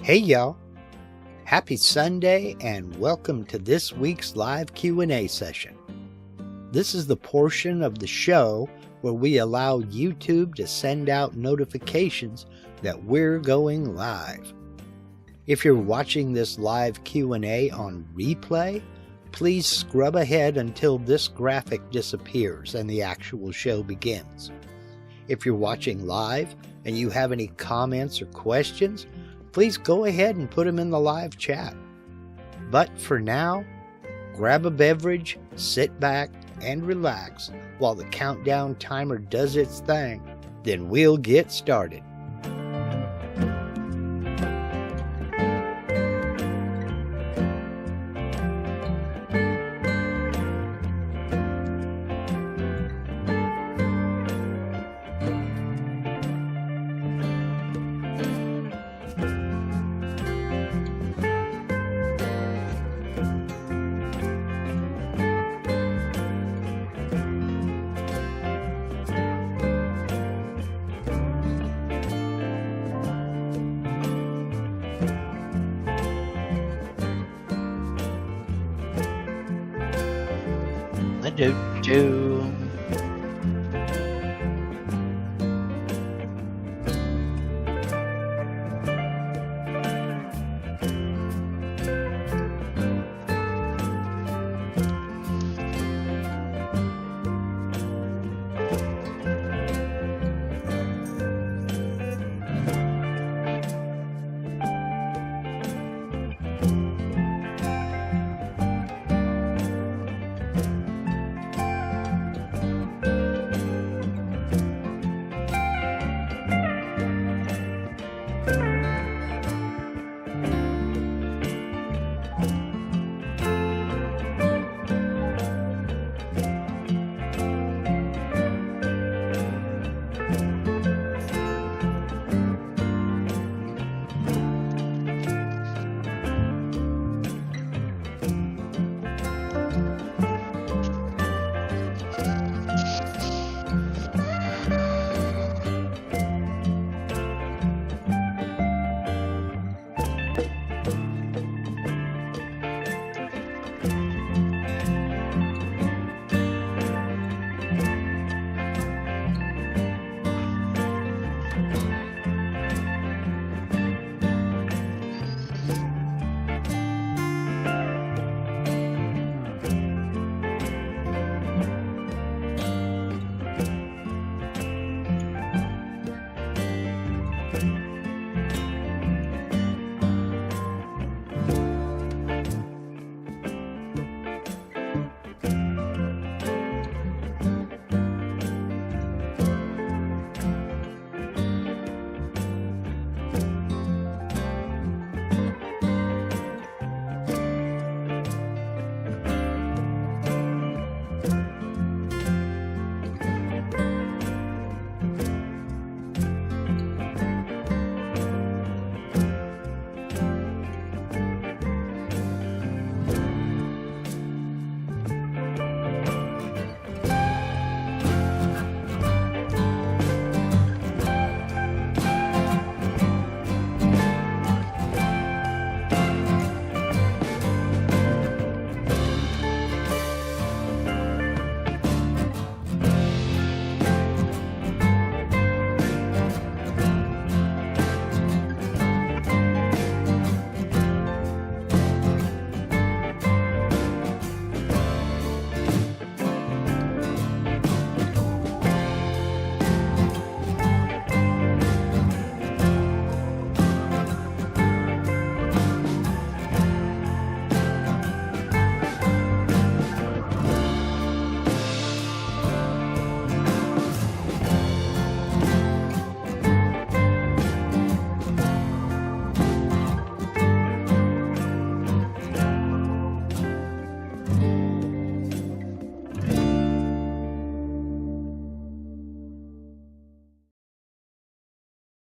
Hey y'all, happy Sunday and welcome to this week's live Q&A session. This is the portion of the show where we allow YouTube to send out notifications that we're going live. If you're watching this live Q&A on replay, please scrub ahead until this graphic disappears and the actual show begins. If you're watching live and you have any comments or questions, please go ahead and put them in the live chat. But for now, grab a beverage, sit back, and relax while the countdown timer does its thing. Then we'll get started. Do.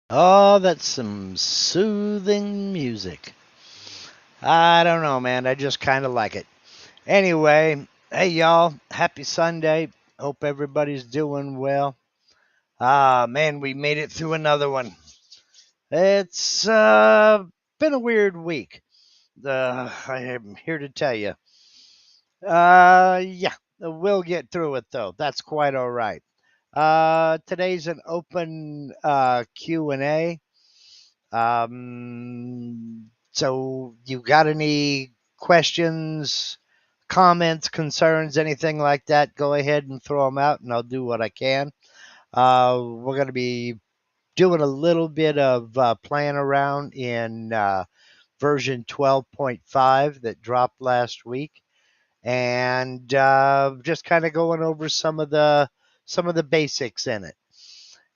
Oh, that's some soothing music. I don't know, man. I just kind of like it. Anyway, hey, y'all. Happy Sunday. Hope everybody's doing well. Man, we made it through another one. It's been a weird week. I am here to tell you. Yeah, we'll get through it though. That's quite all right. Today's an open Q&A. So you got any questions, comments, concerns, anything like that? Go ahead and throw them out, and I'll do what I can. We're going to be doing a little bit of playing around in version 12.5 that dropped last week, and just kind of going over some of the basics in it,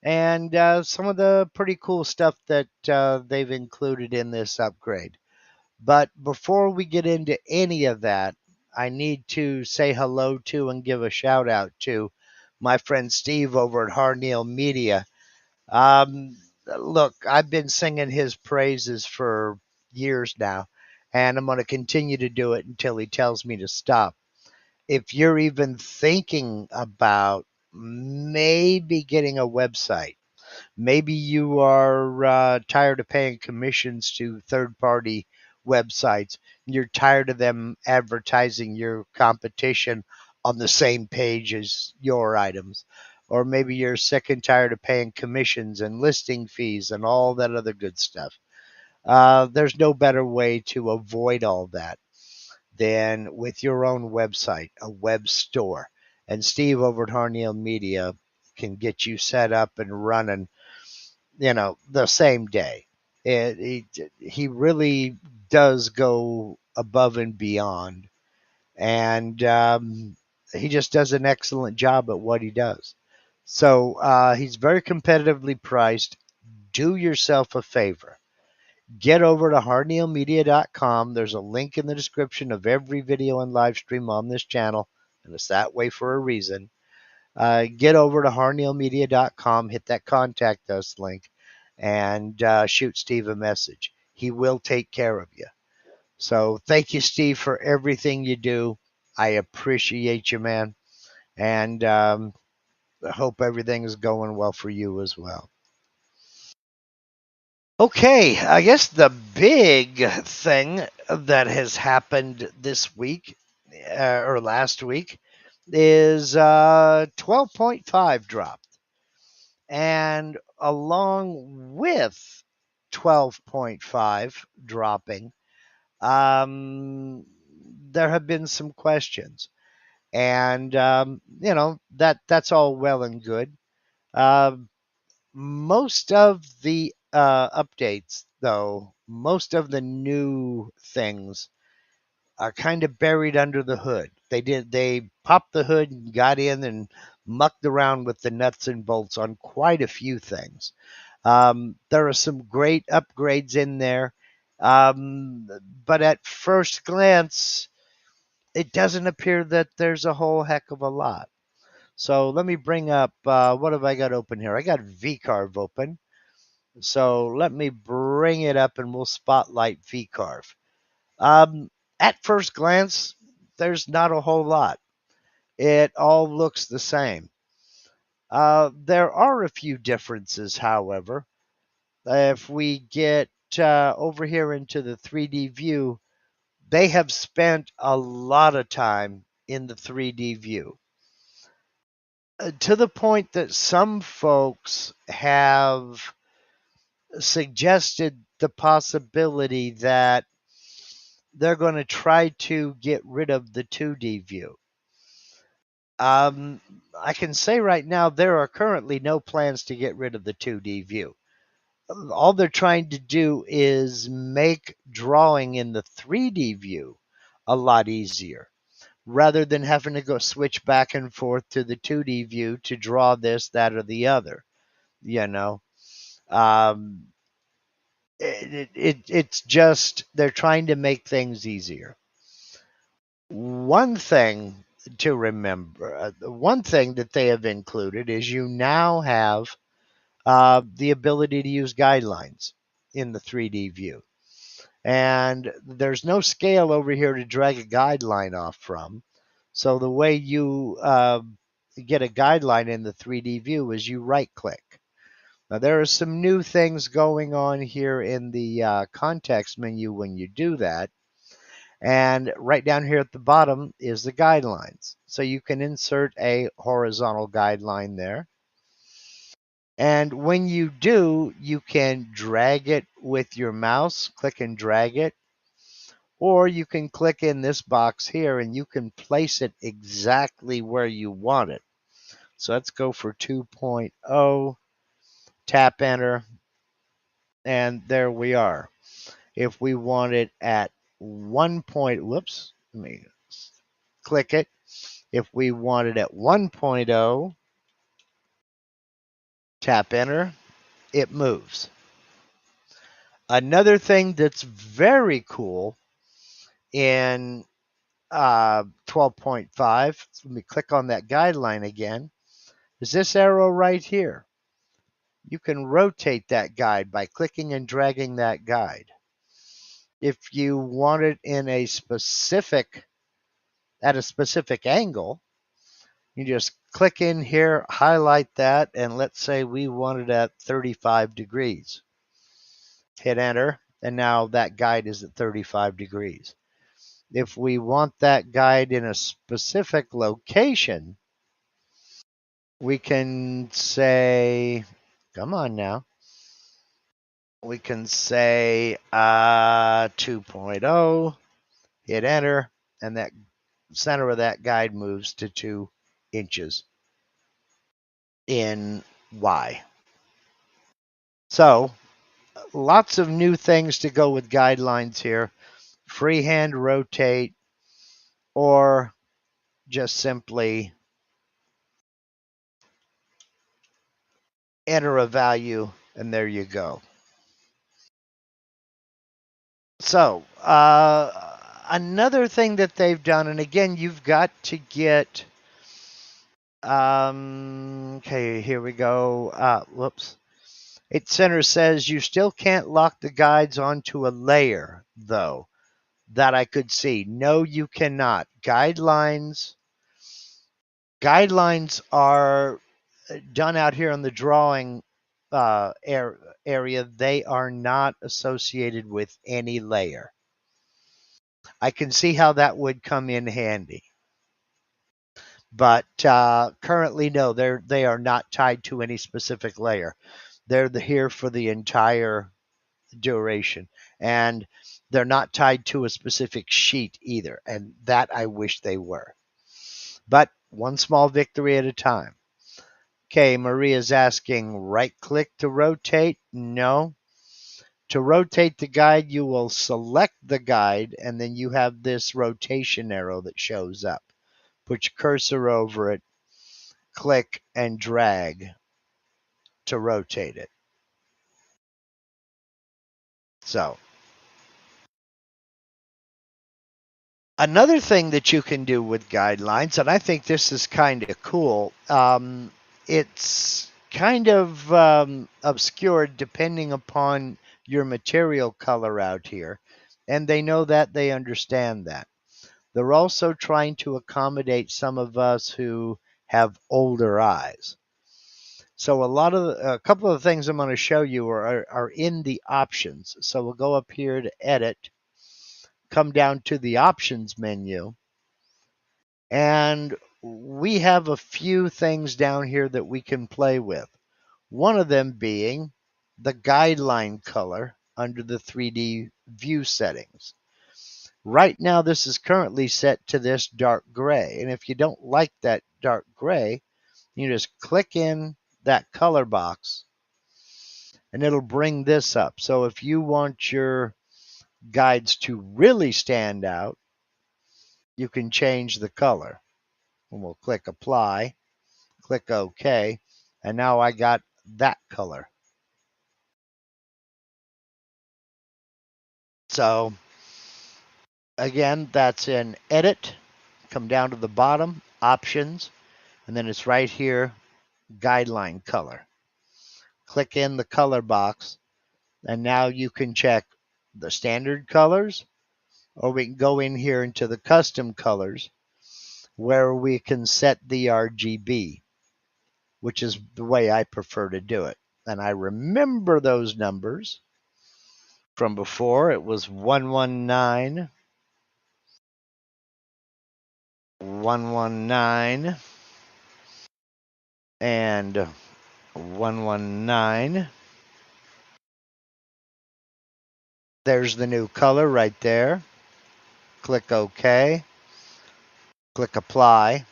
and some of the pretty cool stuff that they've included in this upgrade. But before we get into any of that, I need to say hello to and give a shout out to my friend Steve over at Harneal Media. Um, Look, I've been singing his praises for years now, and I'm going to continue to do it until he tells me to stop. If you're even thinking about maybe getting a website, maybe you are tired of paying commissions to third party websites, you're tired of them advertising your competition on the same page as your items. Or maybe you're sick and tired of paying commissions and listing fees and all that other good stuff. There's no better way to avoid all that than with your own website, a web store. And Steve over at Harneal Media can get you set up and running, the same day. He really does go above and beyond, and he just does an excellent job at what he does. So he's very competitively priced. Do yourself a favor. Get over to harnealmedia.com. There's a link in the description of every video and live stream on this channel, and it's that way for a reason. Get over to harnealmedia.com, hit that contact us link, and shoot Steve a message. He will take care of you. So thank you, Steve, for everything you do. I appreciate you, man. And I hope everything is going well for you as well. Okay, I guess the big thing that has happened this week or last week is 12.5 dropped. And along with 12.5 dropping, there have been some questions. And, that's all well and good. Most of the updates, though, most of the new things are kind of buried under the hood. They popped the hood and got in and mucked around with the nuts and bolts on quite a few things. There are some great upgrades in there, but at first glance, it doesn't appear that there's a whole heck of a lot. So let me bring up, what have I got open here? I got VCarve open. So let me bring it up and we'll spotlight VCarve. At first glance, there's not a whole lot. It all looks the same. There are a few differences, however. If we get over here into the 3D view, they have spent a lot of time in the 3D view. To the point that some folks have suggested the possibility that they're going to try to get rid of the 2D view. I can say right now there are currently no plans to get rid of the 2D view. All they're trying to do is make drawing in the 3D view a lot easier, rather than having to go switch back and forth to the 2D view to draw this, that, or the other. You know, um, it's just they're trying to make things easier. One thing to remember, one thing that they have included is you now have the ability to use guidelines in the 3D view. And there's no scale over here to drag a guideline off from. So the way you get a guideline in the 3D view is you right click. Now there are some new things going on here in the context menu when you do that. And right down here at the bottom is the guidelines. So you can insert a horizontal guideline there. And when you do, you can drag it with your mouse, click and drag it, or you can click in this box here and you can place it exactly where you want it. So let's go for 2.0, tap enter, and there we are. If we want it at 1. Whoops, let me click it. If we want it at 1.0, tap enter, it moves. Another thing that's very cool in 12.5, let me click on that guideline again, is this arrow right here. You can rotate that guide by clicking and dragging that guide. If you want it in a specific, at a specific angle, you just click in here, highlight that, and let's say we want it at 35 degrees. Hit enter, and now that guide is at 35 degrees. If we want that guide in a specific location, we can say, come on now, we can say 2.0, hit enter, and that center of that guide moves to 2 inches in Y. So lots of new things to go with guidelines here. Freehand rotate, or just simply enter a value, and there you go. So another thing that they've done, and again, you've got to get, okay, here we go. Whoops. It center says you still can't lock the guides onto a layer, though, that I could see. No, you cannot. Guidelines are done out here on the drawing area. They are not associated with any layer. I can see how that would come in handy. But currently, no, they are not tied to any specific layer. They're here for the entire duration, and they're not tied to a specific sheet either, and that I wish they were. But one small victory at a time. Okay, Maria's asking, right click to rotate? No. To rotate the guide, you will select the guide, and then you have this rotation arrow that shows up. Put your cursor over it, click and drag to rotate it. So another thing that you can do with guidelines, and I think this is kind of cool, it's kind of obscured depending upon your material color out here, and they know that, they understand that. They're also trying to accommodate some of us who have older eyes. So a couple of the things I'm going to show you are in the options. So we'll go up here to edit, come down to the options menu, and we have a few things down here that we can play with. One of them being the guideline color under the 3D view settings. Right now, this is currently set to this dark gray. And if you don't like that dark gray, you just click in that color box and it'll bring this up. So if you want your guides to really stand out, you can change the color. And we'll click apply, click OK, and now I got that color. So again, that's in edit, come down to the bottom, options, and then it's right here, guideline color. Click in the color box, and now you can check the standard colors, or we can go in here into the custom colors where we can set the RGB, which is the way I prefer to do it. and I remember those numbers from before. It was 119, 119, and 119. There's the new color right there. Click OK. Click Apply.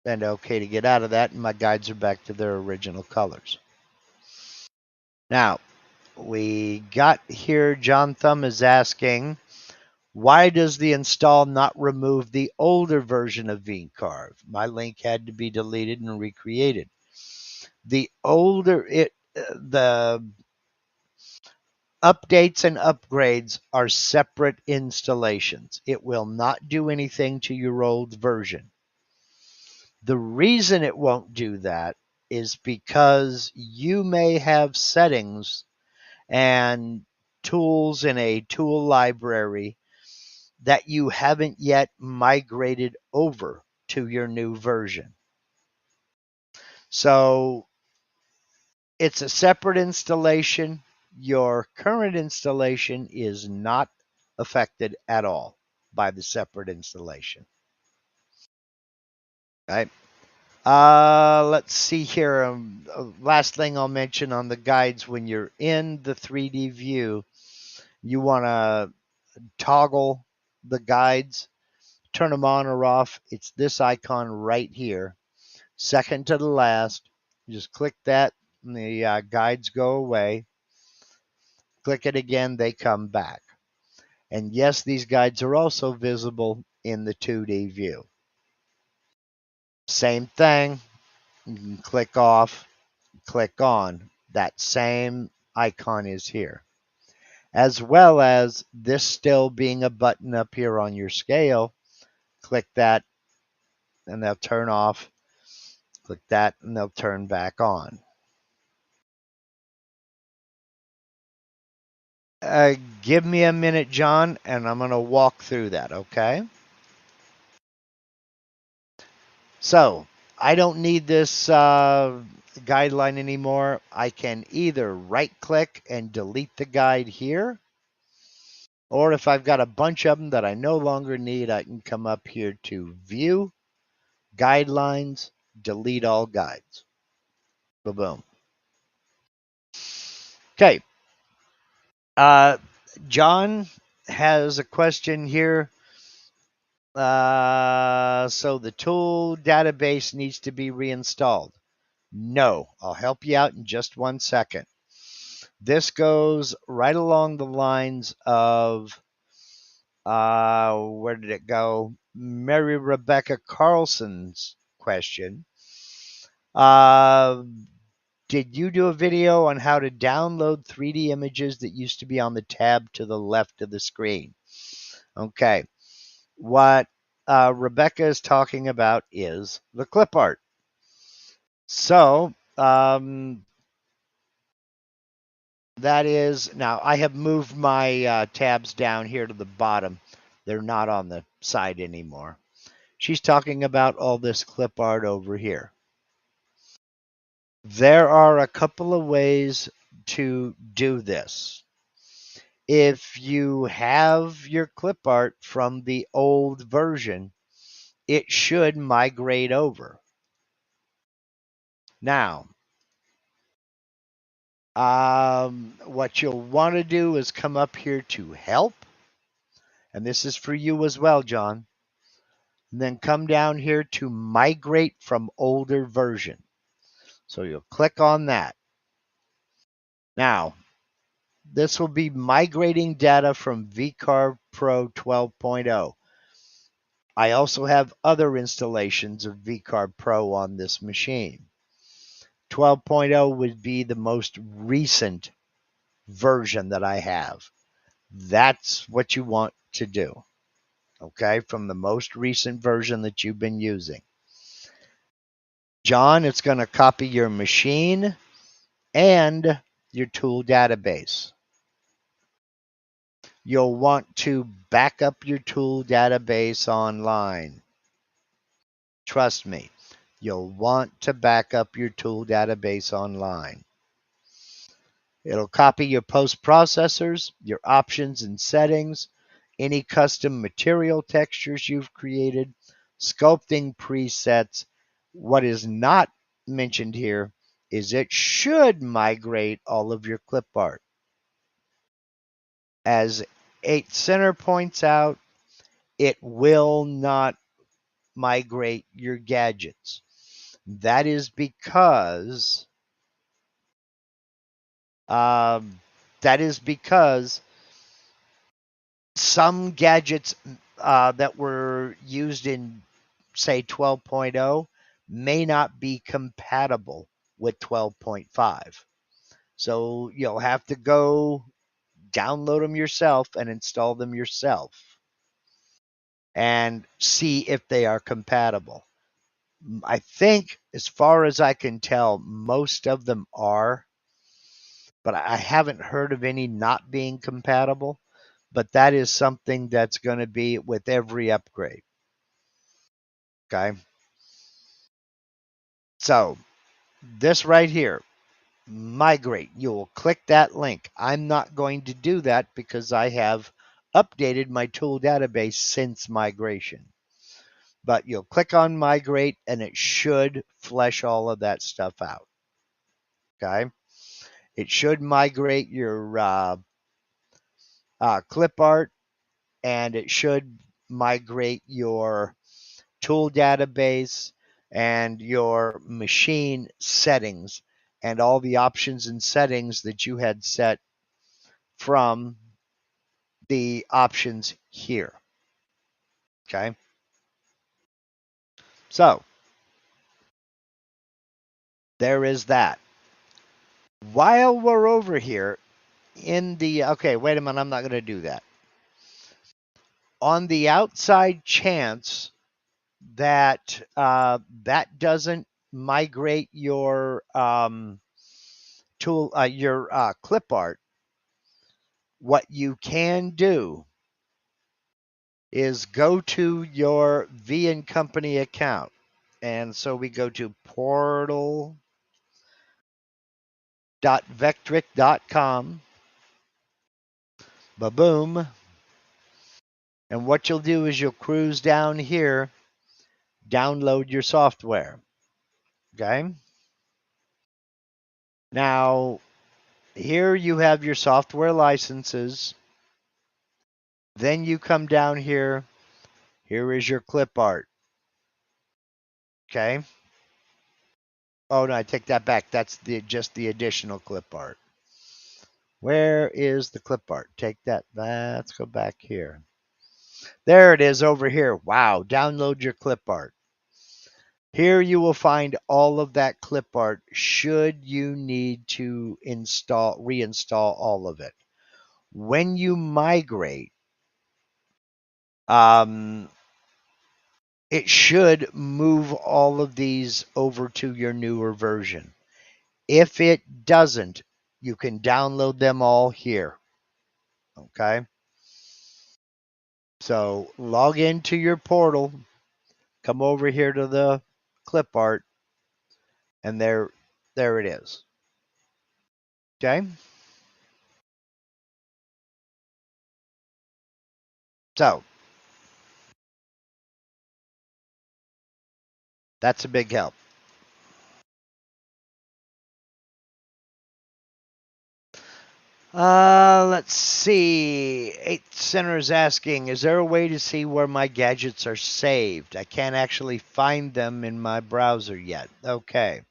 And OK to get out of that, and my guides are back to their original colors. Now, we got here, John Thumb is asking, why does the install not remove the older version of VCarve? My link had to be deleted and recreated. The updates and upgrades are separate installations. It will not do anything to your old version. The reason it won't do that is because you may have settings and tools in a tool library that you haven't yet migrated over to your new version. So it's a separate installation. Your current installation is not affected at all by the separate installation. Right? Let's see here. Last thing I'll mention on the guides, when you're in the 3D view, you want to toggle the guides, turn them on or off. It's this icon right here, second to the last. You just click that, and the guides go away. Click it again, they come back. And yes, these guides are also visible in the 2D view. Same thing. You can click off, click on. That same icon is here. As well as this still being a button up here on your scale. Click that and they'll turn off. Click that and they'll turn back on. Give me a minute, John, and I'm going to walk through that, okay? So, I don't need this guideline anymore. I can either right-click and delete the guide here, or if I've got a bunch of them that I no longer need, I can come up here to View, Guidelines, Delete All Guides. Boom. Okay. John has a question here. So the tool database needs to be reinstalled. No, I'll help you out in just 1 second. This goes right along the lines of, where did it go? Mary Rebecca Carlson's question. Did you do a video on how to download 3D images that used to be on the tab to the left of the screen? Okay. What Rebecca is talking about is the clip art. So that is, now I have moved my tabs down here to the bottom. They're not on the side anymore. She's talking about all this clip art over here. There are a couple of ways to do this. If you have your clip art from the old version, it should migrate over. Now, what you'll want to do is come up here to Help, and this is for you as well, John. And then come down here to Migrate from Older Version. So you'll click on that. Now, this will be migrating data from VCarve Pro 12.0. I also have other installations of VCarve Pro on this machine. 12.0 would be the most recent version that I have. That's what you want to do, okay, from the most recent version that you've been using. John, it's going to copy your machine and your tool database. You'll want to back up your tool database online. Trust me, you'll want to back up your tool database online. It'll copy your post processors, your options and settings, any custom material textures you've created, sculpting presets. What is not mentioned here is it should migrate all of your clip art. As 8 Center points out, it will not migrate your gadgets. That is because some gadgets that were used in, say, 12.0 may not be compatible with 12.5. So you'll have to go download them yourself and install them yourself and see if they are compatible. I think, as far as I can tell, most of them are, but I haven't heard of any not being compatible. But that is something that's going to be with every upgrade. Okay. So this right here, migrate. You will click that link. I'm not going to do that because I have updated my tool database since migration. But you'll click on migrate and it should flesh all of that stuff out. Okay. It should migrate your clip art, and it should migrate your tool database and your machine settings and all the options and settings that you had set from the options here. Okay. So there is that. While we're over here in the, okay, wait a minute, I'm not going to do that. On the outside chance that that doesn't migrate your tool, your clip art, what you can do is go to your V and Company account. And so we go to portal.vectric.com. Ba-boom. And what you'll do is you'll cruise down here, download your software. Okay. Now, here you have your software licenses. Then you come down here. Here is your clip art. Okay. Oh, no, I take that back. That's just the additional clip art. Where is the clip art? Take that. Let's go back here. There it is over here. Wow. Download your clip art. Here you will find all of that clip art should you need to reinstall all of it. When you migrate, it should move all of these over to your newer version. If it doesn't, you can download them all here. Okay. So log into your portal, come over here to the clip art, and there it is. Okay. So that's a big help. Let's see. 8th Center is asking, is there a way to see where my gadgets are saved? I can't actually find them in my browser yet. Okay.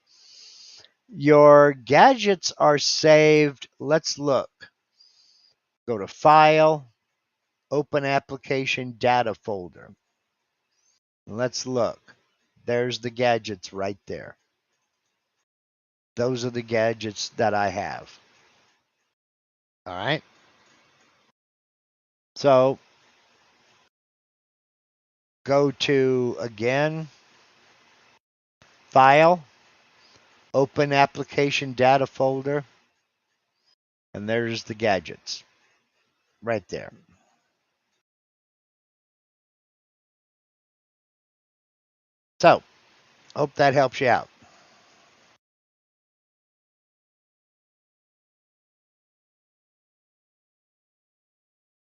Your gadgets are saved. Let's look. Go to File, Open Application Data folder. Let's look. There's the gadgets right there. Those are the gadgets that I have. All right. So go to, again, File, Open Application Data folder, and there's the gadgets right there. So, hope that helps you out.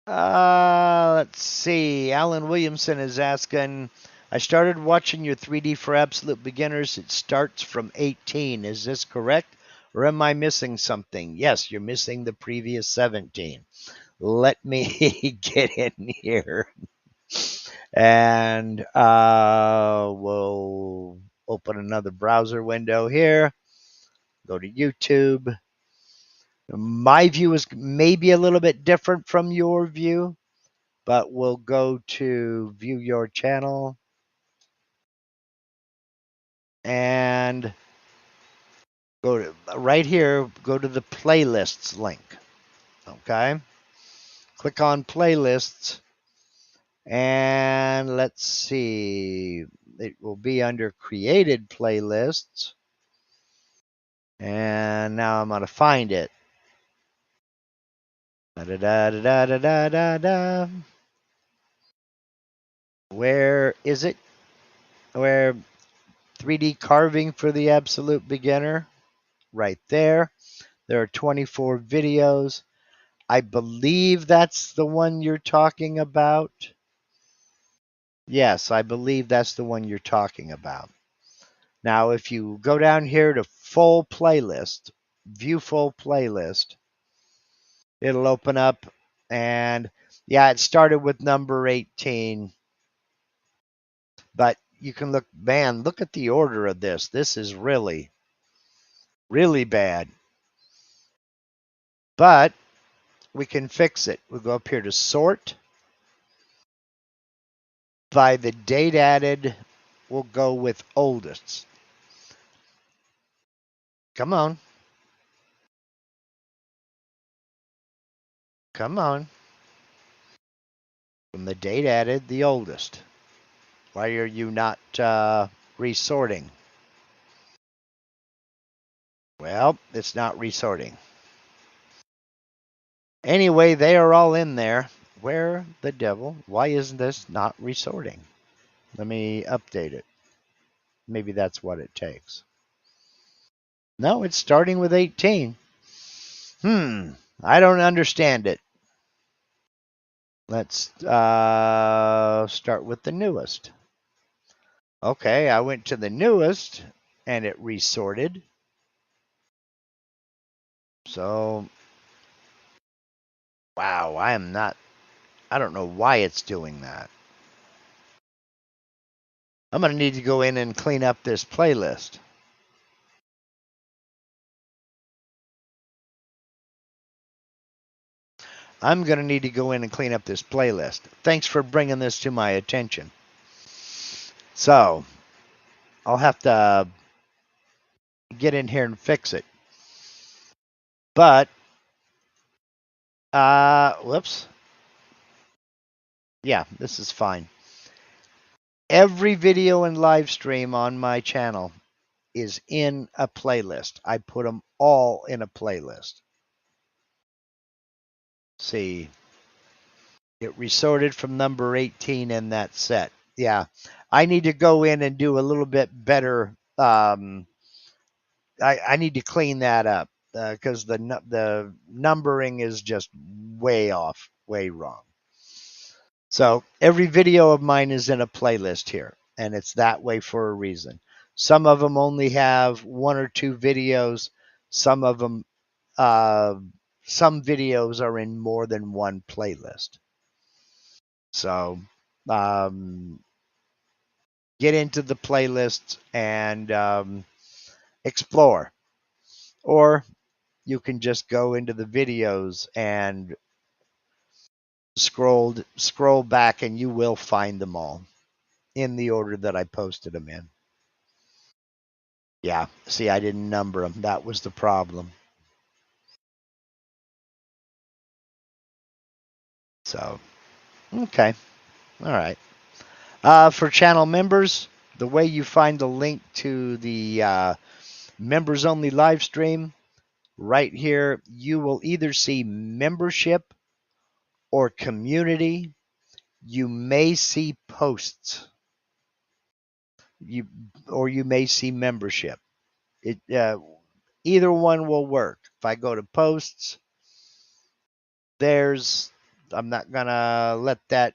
Let's see. Alan Williamson is asking, I started watching your 3D for Absolute Beginners. It starts from 18. Is this correct? Or am I missing something? Yes, you're missing the previous 17. Let me get in here. And we'll open another browser window here. Go to YouTube. My view is maybe a little bit different from your view, but we'll go to view your channel and go to right here, go to the playlists link. Okay. Click on playlists and let's see. It will be under created playlists. And now I'm going to find it. Da, da, da, da, da, da, da, da. Where is it? Where 3D carving for the absolute beginner? Right there. There are 24 videos. I believe that's the one you're talking about. Yes, I believe that's the one you're talking about. Now, if you go down here to full playlist, view full playlist, it'll open up. And yeah, it started with number 18. But you can look, man, look at the order of this. This is really, really bad. But we can fix it. We'll go up here to sort. By the date added, we'll go with oldest. Come on. Come on. From the date added, the oldest. Why are you not resorting? Well, it's not resorting. Anyway, they are all in there. Where the devil? Why isn't this not resorting? Let me update it. Maybe that's what it takes. No, it's starting with 18. I don't understand it. Let's start with the newest. Okay, I went to the newest and it resorted. So, wow, I don't know why it's doing that. I'm going to need to go in and clean up this playlist. I'm going to need to go in and clean up this playlist. Thanks for bringing this to my attention. So, I'll have to get in here and fix it. But, whoops. Yeah, this is fine. Every video and live stream on my channel is in a playlist. I put them all in a playlist. See, it resorted from number 18 in that set. Yeah, I need to go in and do a little bit better. I need to clean that up because the numbering is just way off, way wrong. So every video of mine is in a playlist here, and it's that way for a reason. Some of them only have 1 or 2 videos. Some of them, some videos are in more than one playlist. So get into the playlists and explore. Or you can just go into the videos and scroll back and you will find them all in the order that I posted them in. Yeah, see, I didn't number them. That was the problem. So, okay. All right. For channel members, the way you find the link to the members only live stream, right here, you will either see membership or community. You may see posts. Or you may see membership. Either one will work. If I go to posts, there's I'm not going to let that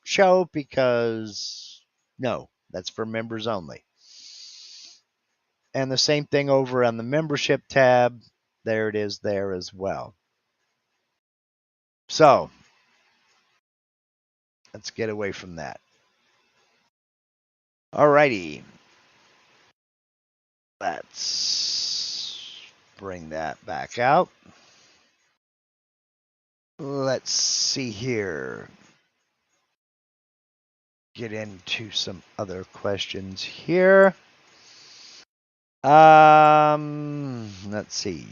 show because, no, that's for members only. And the same thing over on the membership tab. There it is there as well. So let's get away from that. Alrighty. Let's bring that back out. Let's see here. Get into some other questions here. Let's see.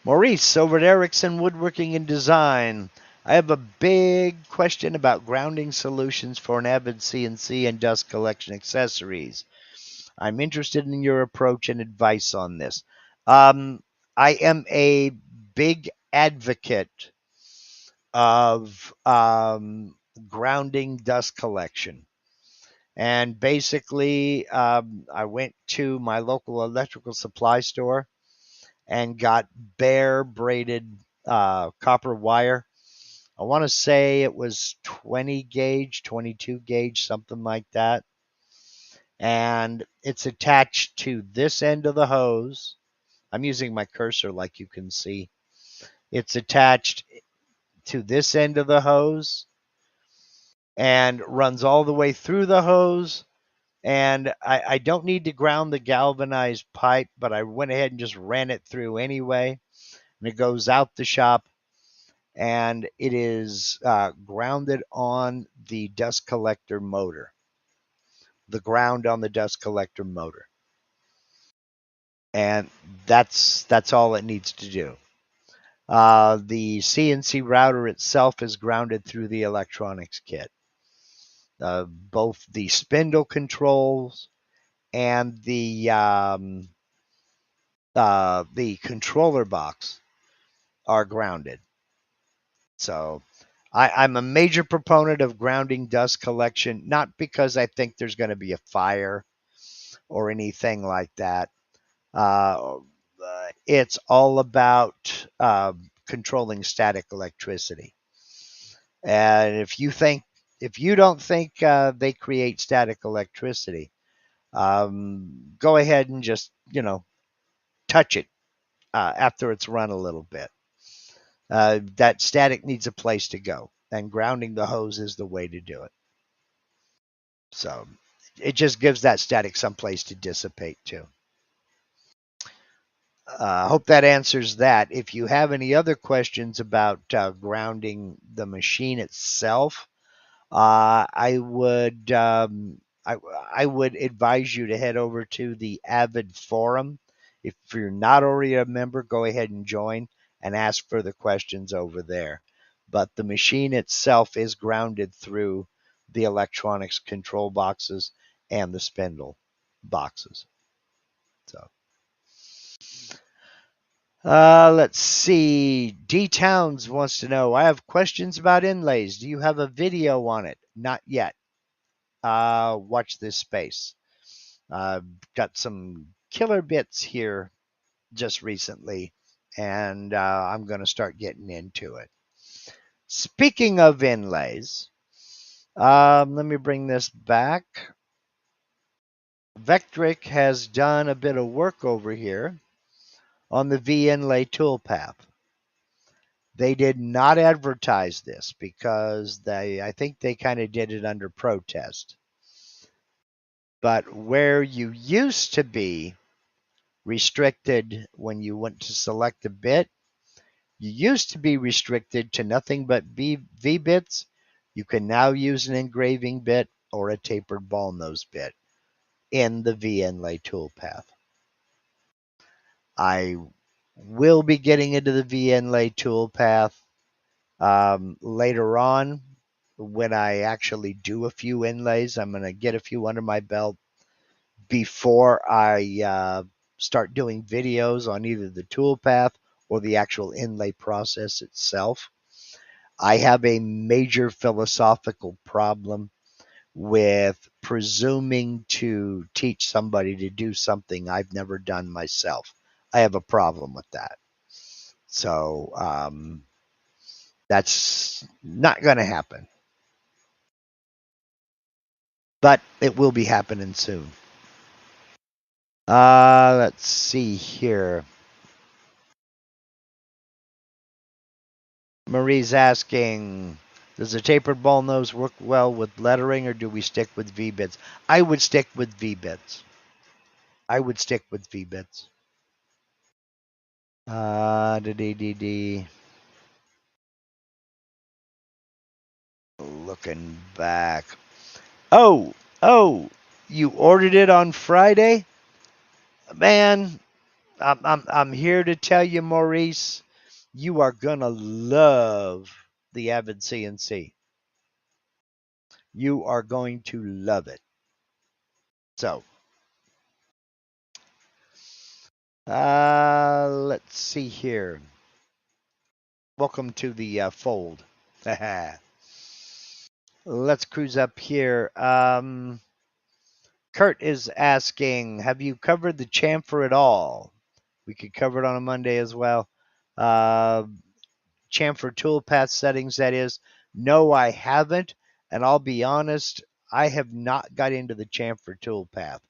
Maurice over at Erickson Woodworking and Design. I have a big question about grounding solutions for an Avid CNC and dust collection accessories. I'm interested in your approach and advice on this. I am a big advocate of grounding dust collection. And basically, I went to my local electrical supply store and got bare braided copper wire. I want to say it was 20 gauge, 22 gauge, something like that. And it's attached to this end of the hose. I'm using my cursor like you can see. It's attached to this end of the hose and runs all the way through the hose. And I don't need to ground the galvanized pipe, but I went ahead and just ran it through anyway. And it goes out the shop, and it is grounded on the dust collector motor. The ground on the dust collector motor. And that's all it needs to do. The CNC router itself is grounded through the electronics kit. Both the spindle controls and the controller box are grounded. So I'm a major proponent of grounding dust collection, not because I think there's going to be a fire or anything like that. It's all about controlling static electricity. And if you don't think they create static electricity, go ahead and just touch it after it's run a little bit. That static needs a place to go, and grounding the hose is the way to do it. So it just gives that static someplace to dissipate to. I hope that answers that. If you have any other questions about grounding the machine itself, I would advise you to head over to the Avid forum. If you're not already a member, go ahead and join and ask further questions over there. But the machine itself is grounded through the electronics control boxes and the spindle boxes. So. Let's see. D Towns wants to know, I have questions about inlays. Do you have a video on it? Not yet. Watch this space. Got some killer bits here just recently, and I'm going to start getting into it. Speaking of inlays, let me bring this back. Vectric has done a bit of work over here on the V-inlay toolpath. They did not advertise this because I think they kind of did it under protest. But where you used to be restricted when you went to select a bit, you used to be restricted to nothing but V bits. You can now use an engraving bit or a tapered ball nose bit in the V-inlay toolpath. I will be getting into the V-inlay toolpath later on when I actually do a few inlays. I'm going to get a few under my belt before I start doing videos on either the toolpath or the actual inlay process itself. I have a major philosophical problem with presuming to teach somebody to do something I've never done myself. I have a problem with that. So that's not going to happen. But it will be happening soon. Let's see here. Marie's asking, does the tapered ball nose work well with lettering, or do we stick with V-bits? I would stick with V-bits. I would stick with V-bits. Looking back. Oh, you ordered it on Friday? Man, I'm here to tell you, Maurice, you are gonna love the Avid CNC. You are going to love it. So, let's see here. Welcome to the fold. Let's cruise up here. Kurt is asking, have you covered the chamfer at all? We could cover it on a Monday as well. Chamfer toolpath settings, that is. No, I haven't. And I'll be honest, I have not got into the chamfer toolpath.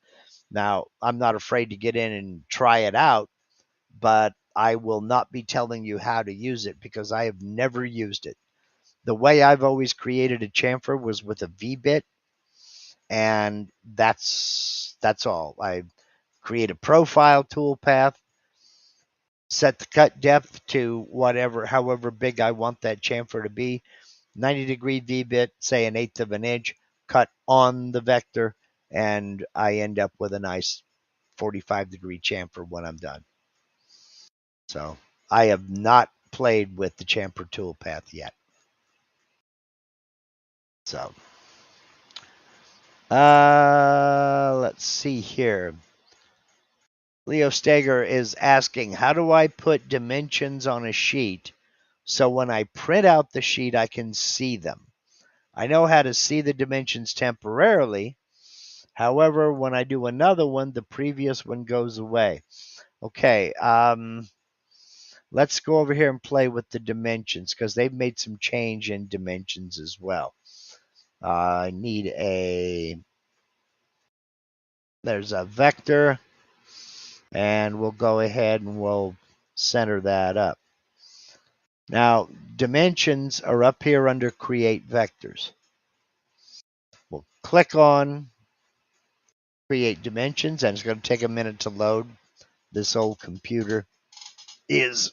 Now, I'm not afraid to get in and try it out, but I will not be telling you how to use it because I have never used it. The way I've always created a chamfer was with a V-bit, and that's all. I create a profile toolpath, set the cut depth to however big I want that chamfer to be, 90-degree V-bit, say 1/8 of an inch, cut on the vector, and I end up with a nice 45-degree chamfer when I'm done. So I have not played with the chamfer toolpath yet. So let's see here. Leo Steger is asking, how do I put dimensions on a sheet so when I print out the sheet I can see them? I know how to see the dimensions temporarily. However, when I do another one, the previous one goes away. Okay, let's go over here and play with the dimensions because they've made some change in dimensions as well. I need there's a vector, and we'll go ahead and we'll center that up. Now, dimensions are up here under Create Vectors. We'll click on Create Dimensions, and it's going to take a minute to load. This old computer it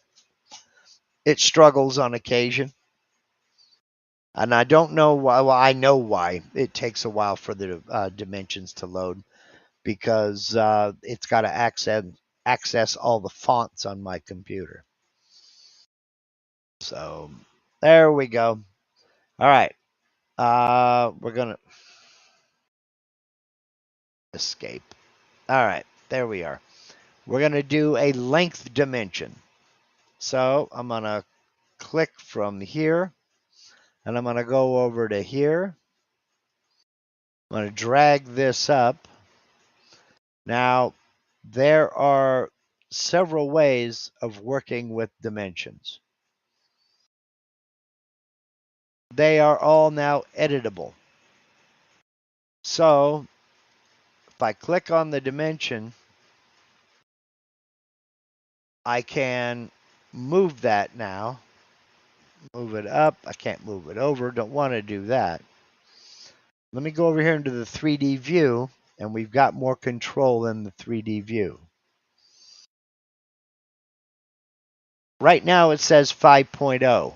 struggles on occasion. And I don't know why. Well, I know why it takes a while for the dimensions to load, because it's got to access all the fonts on my computer. So there we go. All right. We're going to escape. All right. There we are. We're going to do a length dimension. So I'm going to click from here, and I'm going to go over to here. I'm going to drag this up. Now, there are several ways of working with dimensions. They are all now editable. So, if I click on the dimension, I can move that now. Move it up. I can't move it over. Don't want to do that. Let me go over here into the 3D view, and we've got more control in the 3D view. Right now it says 5.0.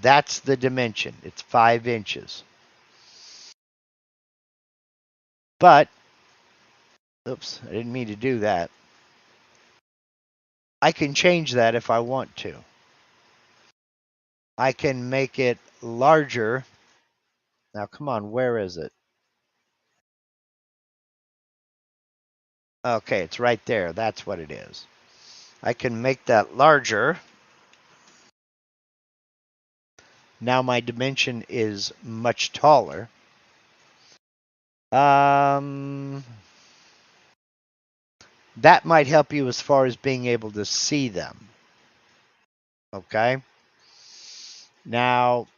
That's the dimension. It's 5 inches. But, oops, I didn't mean to do that. I can change that if I want to. I can make it larger. Now, come on, where is it? Okay, it's right there. That's what it is. I can make that larger. Now my dimension is much taller. That might help you as far as being able to see them. Okay. Now,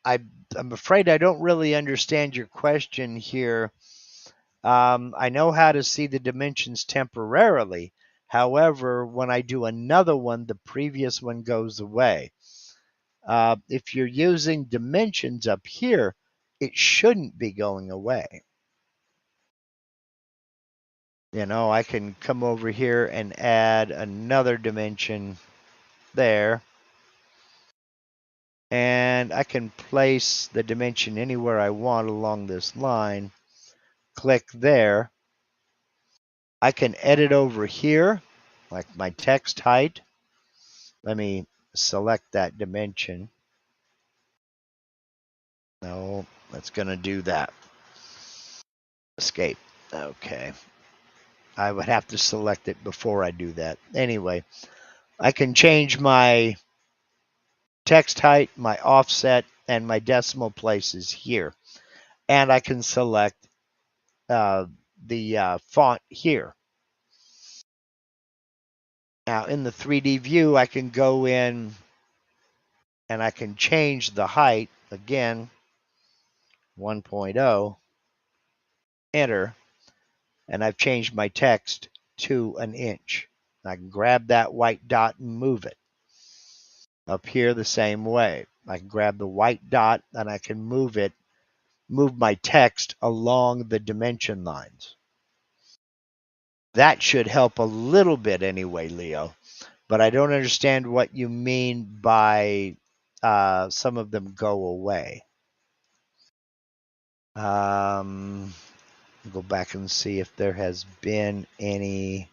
I'm afraid I don't really understand your question here. I know how to see the dimensions temporarily. However, when I do another one, the previous one goes away. If you're using dimensions up here, it shouldn't be going away. You know, I can come over here and add another dimension there. And I can place the dimension anywhere I want along this line. Click there. I can edit over here, like my text height. Let me select that dimension. No, that's going to do that. Escape. Okay. I would have to select it before I do that. Anyway, I can change my text height, my offset, and my decimal places here. And I can select the font here. Now in the 3D view, I can go in and I can change the height again, 1.0, enter, and I've changed my text to an inch. I can grab that white dot and move it. Up here the same way. I can grab the white dot and I can move my text along the dimension lines. That should help a little bit anyway, Leo. But I don't understand what you mean by some of them go away. Go back and see if there has been any.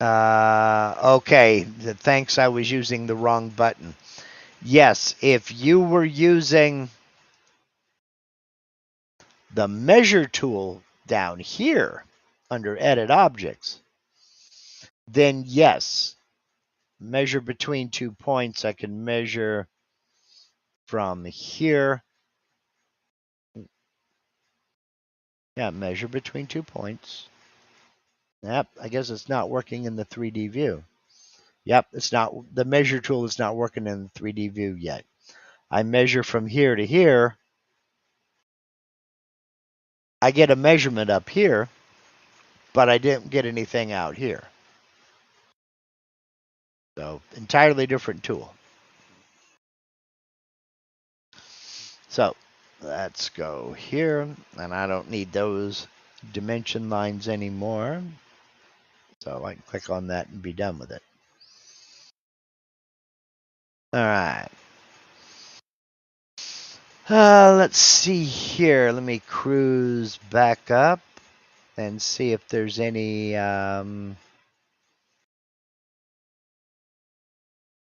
Okay, thanks. I was using the wrong button. Yes, if you were using the measure tool down here under edit objects, then yes, measure between 2 points. I can measure from here. Yeah, measure between 2 points. Yep, I guess it's not working in the 3D view. Yep, it's not. The measure tool is not working in the 3D view yet. I measure from here to here. I get a measurement up here, but I didn't get anything out here. So, entirely different tool. So, let's go here, and I don't need those dimension lines anymore. So I can click on that and be done with it. All right. Let's see here. Let me cruise back up and see if there's any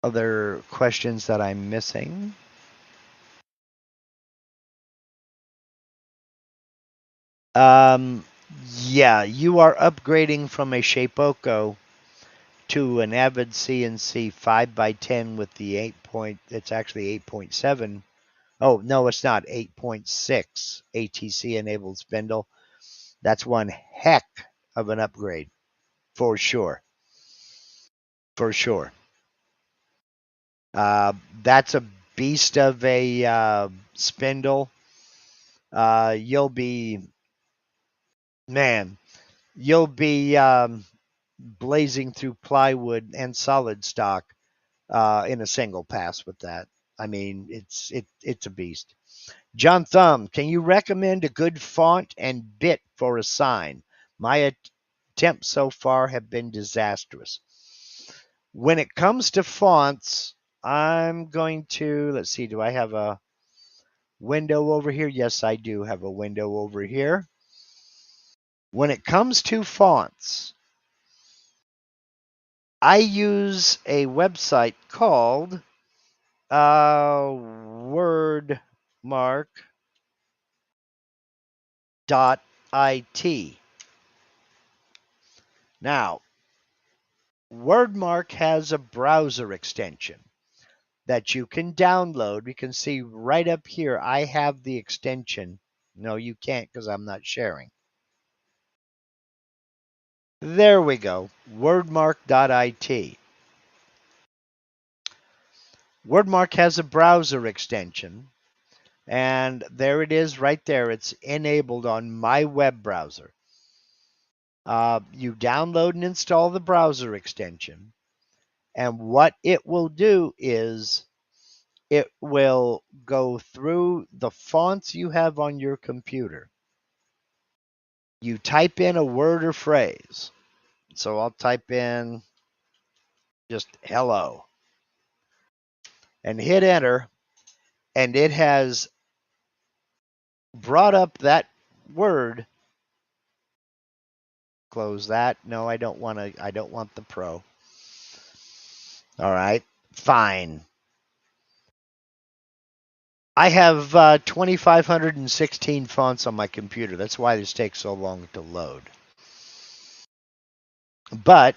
other questions that I'm missing. Yeah, you are upgrading from a Shapeoko to an Avid CNC 5x10 with the 8 point. It's actually 8.7. Oh, no, it's not 8.6 ATC enabled spindle. That's one heck of an upgrade for sure. For sure. That's a beast of a spindle. You'll be, man, you'll be blazing through plywood and solid stock in a single pass with that. I mean, it's a beast. John Thumb, can you recommend a good font and bit for a sign? My attempts so far have been disastrous. When it comes to fonts, I'm going to, let's see, do I have a window over here? Yes, I do have a window over here. When it comes to fonts, I use a website called Wordmark.it. Now, Wordmark has a browser extension that you can download. You can see right up here, I have the extension. No, you can't because I'm not sharing. There we go, wordmark.it. Wordmark has a browser extension, and there it is right there. It's enabled on my web browser. You download and install the browser extension, and what it will do is it will go through the fonts you have on your computer. You type in a word or phrase. So I'll type in just hello and hit enter, and it has brought up that word. Close that. No, I don't want the pro. All right, fine. I have 2,516 fonts on my computer. That's why this takes so long to load. But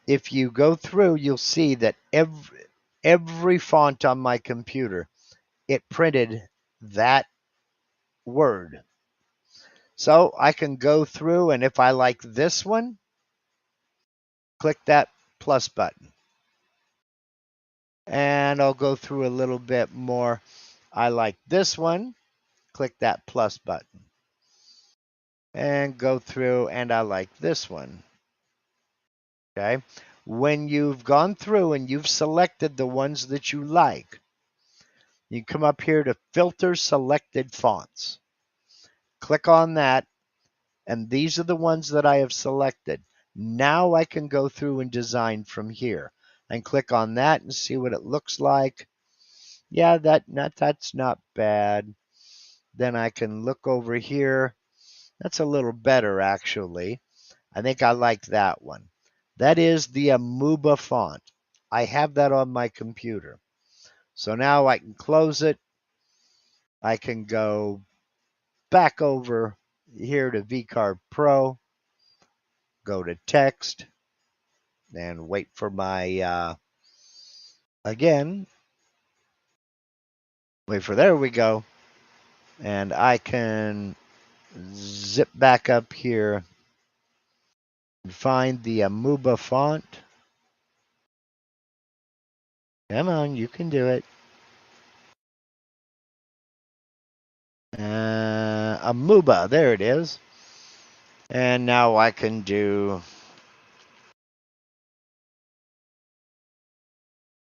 if you go through, you'll see that every font on my computer, it printed that word. So I can go through, and if I like this one, click that plus button. And I'll go through a little bit more. I like this one, click that plus button. And go through, and I like this one. Okay. When you've gone through and you've selected the ones that you like, you come up here to filter selected fonts. Click on that, and these are the ones that I have selected. Now I can go through and design from here and click on that and see what it looks like. Yeah, that's not bad. Then I can look over here. That's a little better, actually. I think I like that one. That is the Amoeba font. I have that on my computer. So now I can close it. I can go back over here to VCarve Pro, go to text, and wait for my, again, wait for, there we go. And I can zip back up here and find the Amoeba font. Come on, you can do it. Amoeba, there it is. And now I can do,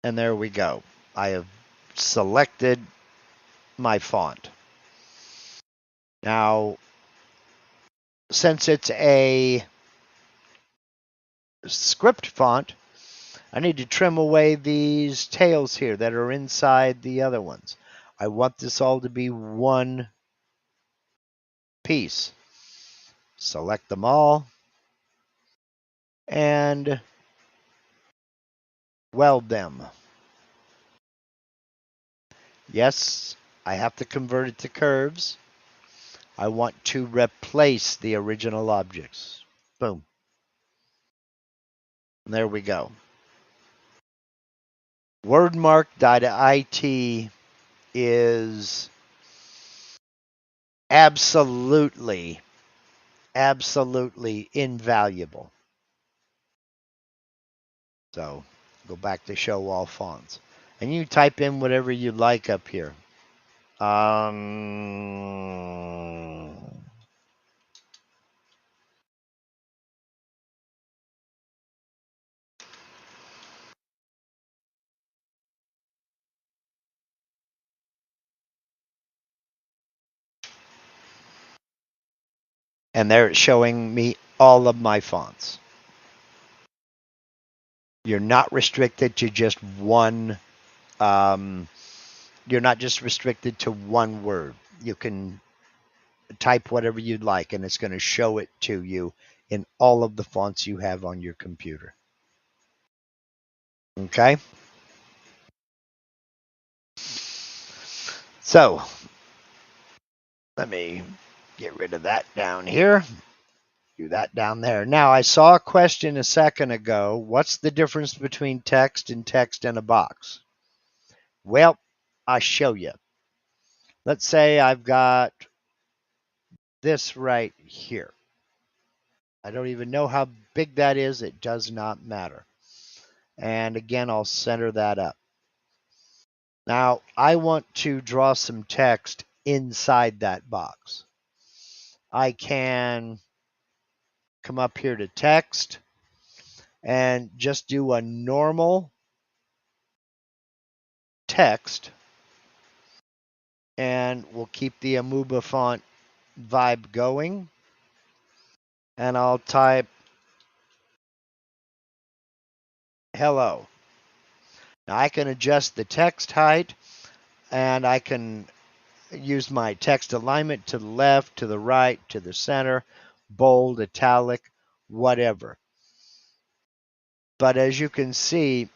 and there we go. I have selected my font. Now, since it's a script font, I need to trim away these tails here that are inside the other ones. I want this all to be one piece. Select them all and weld them. Yes, I have to convert it to curves. I want to replace the original objects. Boom. And there we go. Wordmark.it is absolutely invaluable. So go back to show all fonts. And you type in whatever you like up here. And there it's showing me all of my fonts. You're not restricted to just one. You're not just restricted to one word. You can type whatever you'd like, and it's going to show it to you in all of the fonts you have on your computer. Okay? So, let me get rid of that down here. Do that down there. Now, I saw a question a second ago. What's the difference between text and text in a box? Well, I'll show you. Let's say I've got this right here. I don't even know how big that is. It does not matter. And again, I'll center that up. Now, I want to draw some text inside that box. I can come up here to text and just do a normal text, and we'll keep the Amoeba font vibe going, and I'll type hello. Now I can adjust the text height, and I can use my text alignment to the left, to the right, to the center, bold, italic, whatever. But as you can see,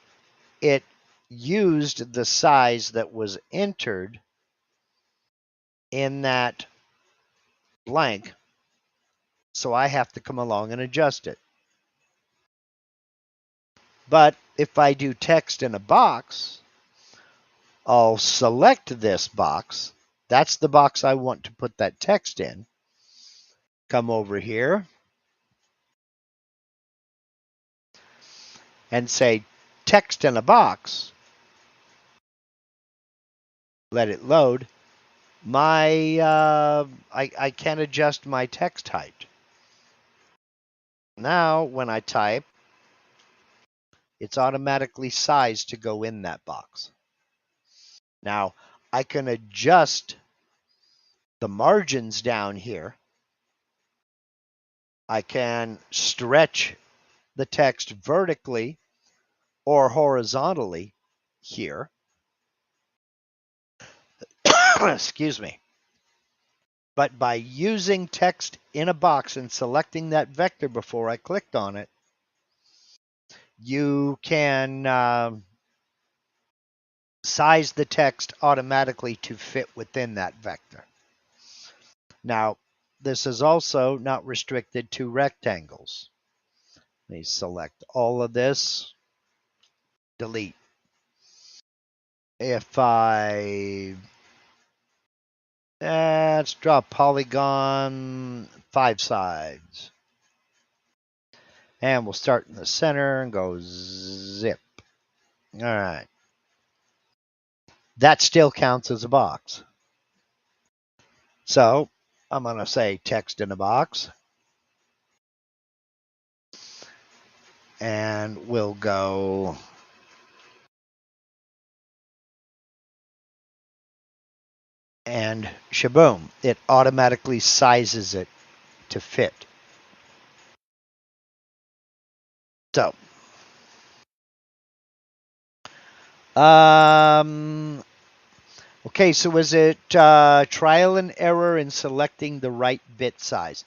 it used the size that was entered in that blank, so I have to come along and adjust it. But if I do text in a box, I'll select this box. That's the box I want to put that text in. Come over here and say text in a box. Let it load. I can adjust my text height. Now, when I type, it's automatically sized to go in that box. Now, I can adjust the margins down here. I can stretch the text vertically or horizontally here. Excuse me. But by using text in a box and selecting that vector before I clicked on it, you can size the text automatically to fit within that vector. Now, this is also not restricted to rectangles. Let me select all of this, delete. If let's draw a polygon, 5 sides. And we'll start in the center and go zip. All right. That still counts as a box. So I'm going to say text in a box. And we'll go and shaboom. It automatically sizes it to fit. So, okay, so was it trial and error in selecting the right bit size?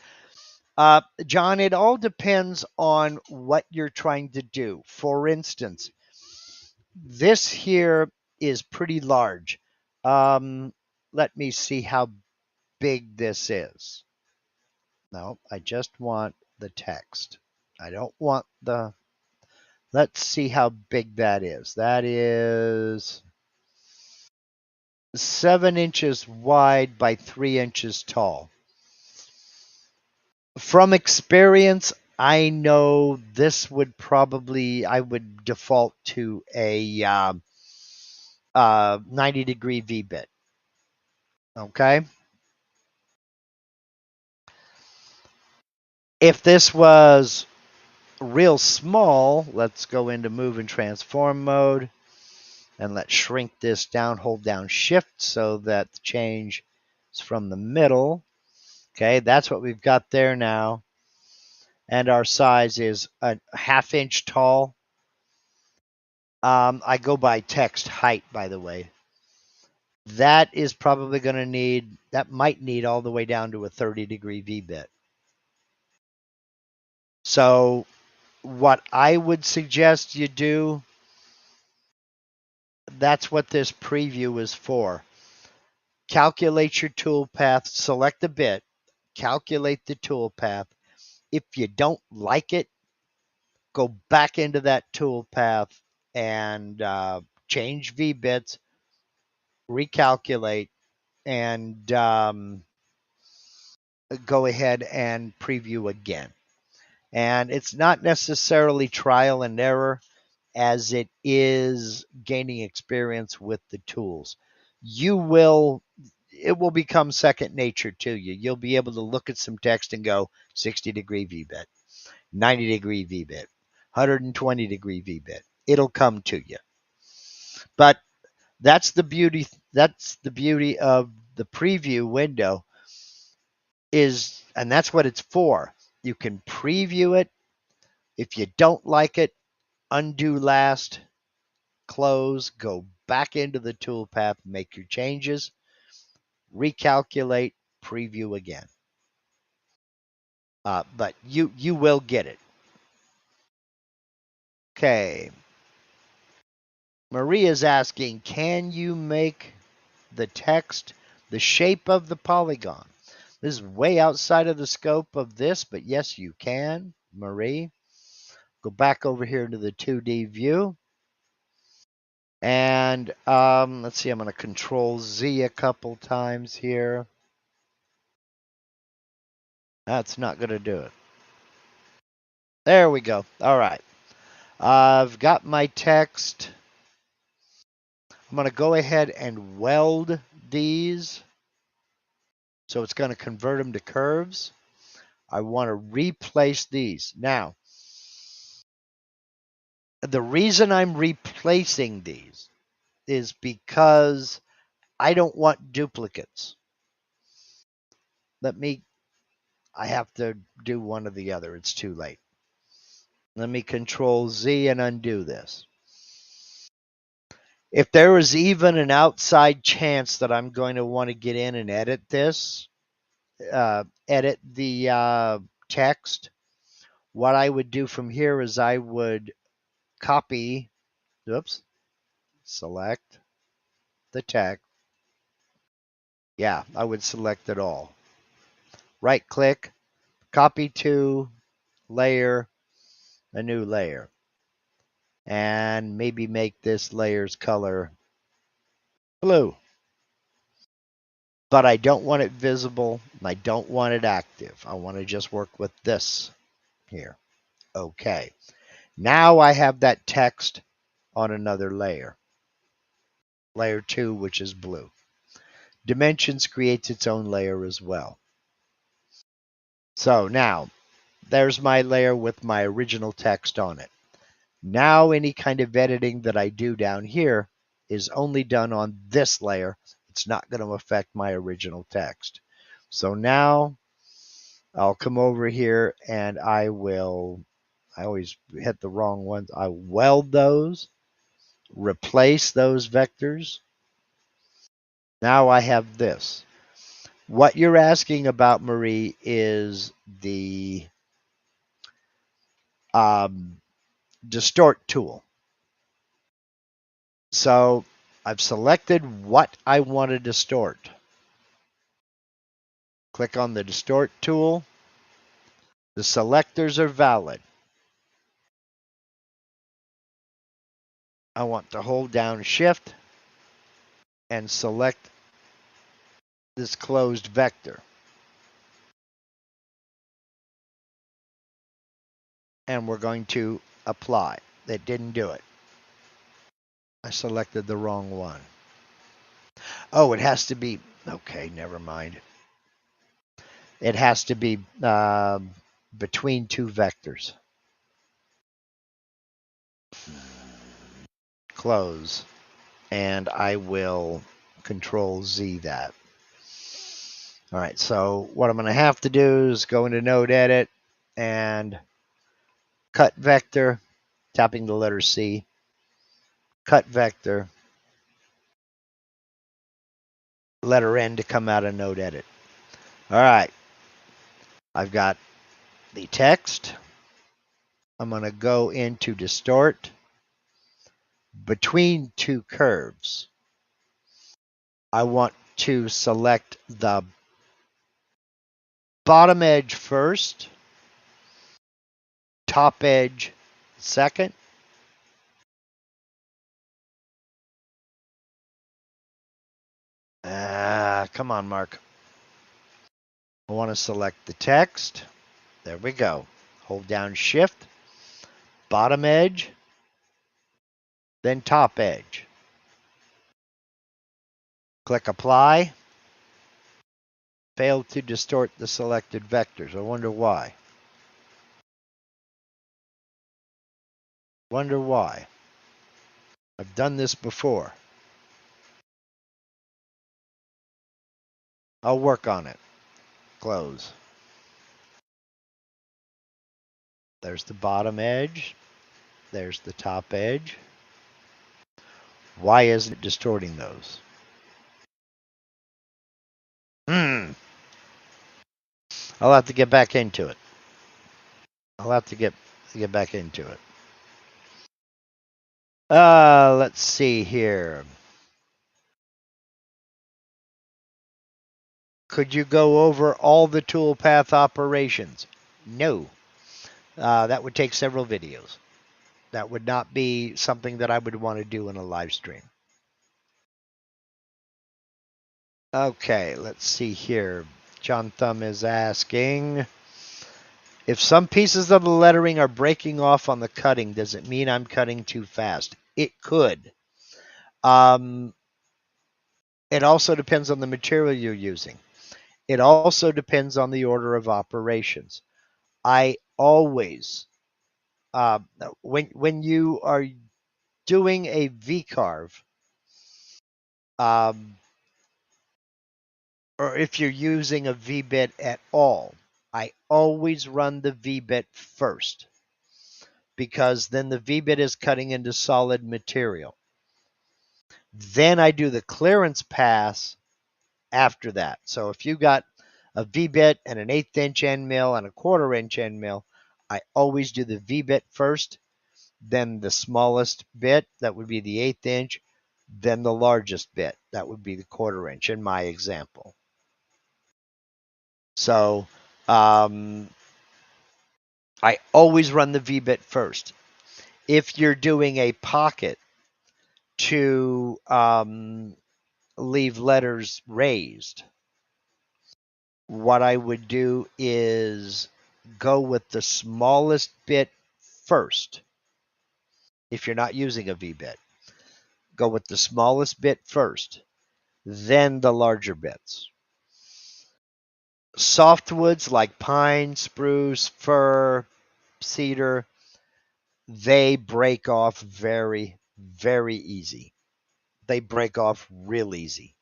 John, it all depends on what you're trying to do. For instance, this here is pretty large. Let me see how big this is. No, I just want the text. I don't want the... Let's see how big that is. That is 7 inches wide by 3 inches tall. From experience, I know this would probably, I would default to a 90-degree V-bit. Okay? If this was real small, let's go into move and transform mode. And let's shrink this down, hold down shift so that the change is from the middle. Okay, that's what we've got there now. And our size is a 1/2 inch tall. I go by text height, by the way. That is probably going to need, that might need all the way down to a 30-degree V-bit. So what I would suggest you do, that's what this preview is for. Calculate your toolpath, select a bit, calculate the toolpath. If you don't like it, go back into that toolpath and change V-bits, recalculate, and go ahead and preview again. And it's not necessarily trial and error. as it is gaining experience with the tools. It will become second nature to you. You'll be able to look at some text and go 60-degree V-bit, 90-degree V-bit, 120-degree V-bit. It'll come to you. But that's the beauty of the preview window and that's what it's for. You can preview it. If you don't like it, undo last, close, go back into the toolpath, make your changes, recalculate, preview again. But you will get it. Okay. Maria's asking, can you make the text the shape of the polygon? This is way outside of the scope of this, but yes, you can, Marie. Go back over here into the 2D view. And let's see, I'm going to Control Z a couple times here. That's not going to do it. There we go. All right. I've got my text. I'm going to go ahead and weld these. So it's going to convert them to curves. I want to replace these. Now, the reason I'm replacing these is because I don't want duplicates. I have to do one or the other. It's too late. Let me Control Z and undo this. If there is even an outside chance that I'm going to want to get in and edit this, edit the text, what I would do from here is I would copy, select the text. Yeah, I would select it all. Right click, copy to, layer, a new layer. And maybe make this layer's color blue. But I don't want it visible. I don't want it active. I want to just work with this here. Okay. Now I have that text on another layer. Layer 2, which is blue. Dimensions creates its own layer as well. So now, there's my layer with my original text on it. Now any kind of editing that I do down here is only done on this layer. It's not going to affect my original text. So now I'll come over here and I always hit the wrong ones. I weld those, replace those vectors. Now I have this. What you're asking about, Marie, is the distort tool. So I've selected what I want to distort. Click on the distort tool. The selectors are valid. I want to hold down Shift and select this closed vector. And we're going to apply. That didn't do it. I selected the wrong one. Oh, it has to be, okay, never mind. It has to be between two vectors. Close. And I will Control Z that. All right, so what I'm going to have to do is go into Node Edit and cut vector, tapping the letter C, cut vector, letter N to come out of Node Edit. All right, I've got the text. I'm going to go into Distort between two curves. I want to select the bottom edge first, top edge second. Come on, Mark. I want to select the text. There we go. Hold down Shift, bottom edge, then top edge. Click Apply. Failed to distort the selected vectors. I wonder why. Wonder why. I've done this before. I'll work on it. Close. There's the bottom edge. There's the top edge. Why isn't it distorting those? I'll have to get back into it. I'll have to get back into it. Let's see here. Could you go over all the toolpath operations? No. That would take several videos. That would not be something that I would want to do in a live stream. Okay, let's see here. John Thumb is asking, if some pieces of the lettering are breaking off on the cutting, does it mean I'm cutting too fast? It could. It also depends on the material you're using. It also depends on the order of operations. I always, when you are doing a VCarve, or if you're using a V-bit at all, I always run the V-bit first, because then the V-bit is cutting into solid material. Then I do the clearance pass after that. So if you got a V-bit and an 1/8 inch end mill and a 1/4 inch end mill, I always do the V-bit first, then the smallest bit, that would be the 1/8 inch, then the largest bit, that would be the 1/4 inch in my example. So I always run the V-bit first. If you're doing a pocket to leave letters raised, what I would do is go with the smallest bit first. If you're not using a V-bit, go with the smallest bit first, then the larger bits. Softwoods like pine, spruce, fir, cedar, they break off very, very easy. They break off real easy.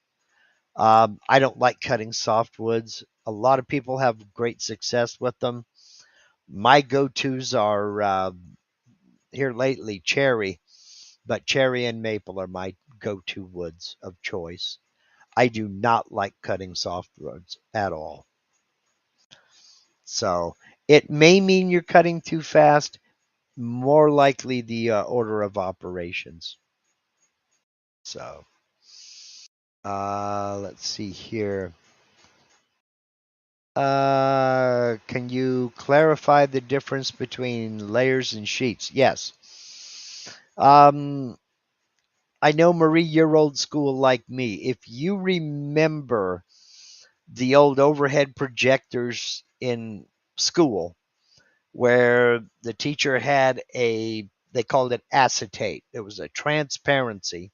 I don't like cutting softwoods. A lot of people have great success with them. My go-tos are here lately cherry, but cherry and maple are my go-to woods of choice. I do not like cutting softwoods at all. So it may mean you're cutting too fast, more likely the order of operations. So let's see here. Can you clarify the difference between layers and sheets? Yes. I know, Marie, you're old school like me. If you remember the old overhead projectors in school, where the teacher had they called it acetate. It was a transparency.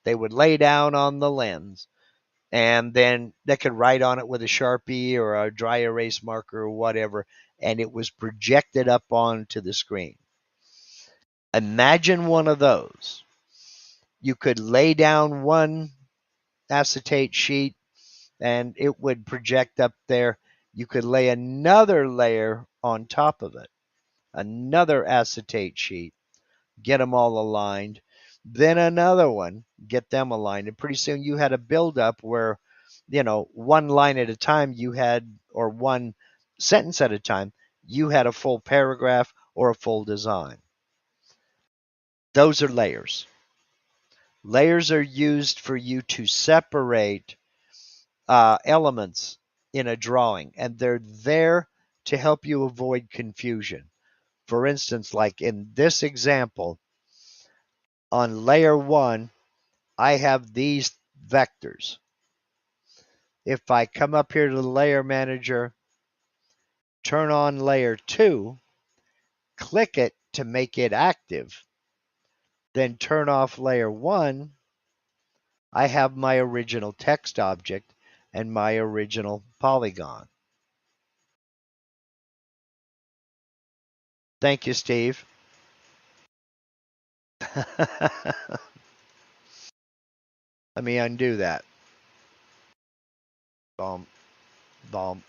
They would lay down on the lens, and then they could write on it with a Sharpie or a dry erase marker or whatever, and it was projected up onto the screen. Imagine one of those. You could lay down one acetate sheet and it would project up there. You could lay another layer on top of it, another acetate sheet, get them all aligned, then another one, get them aligned. And pretty soon you had a buildup where, one line at a time you had, or one sentence at a time, you had a full paragraph or a full design. Those are layers. Layers are used for you to separate elements in a drawing, and they're there to help you avoid confusion. For instance, like in this example, on layer 1, I have these vectors. If I come up here to the layer manager, turn on layer 2, click it to make it active, then turn off layer 1, I have my original text object and my original polygon. Thank you, Steve. Let me undo that. Boom, boom,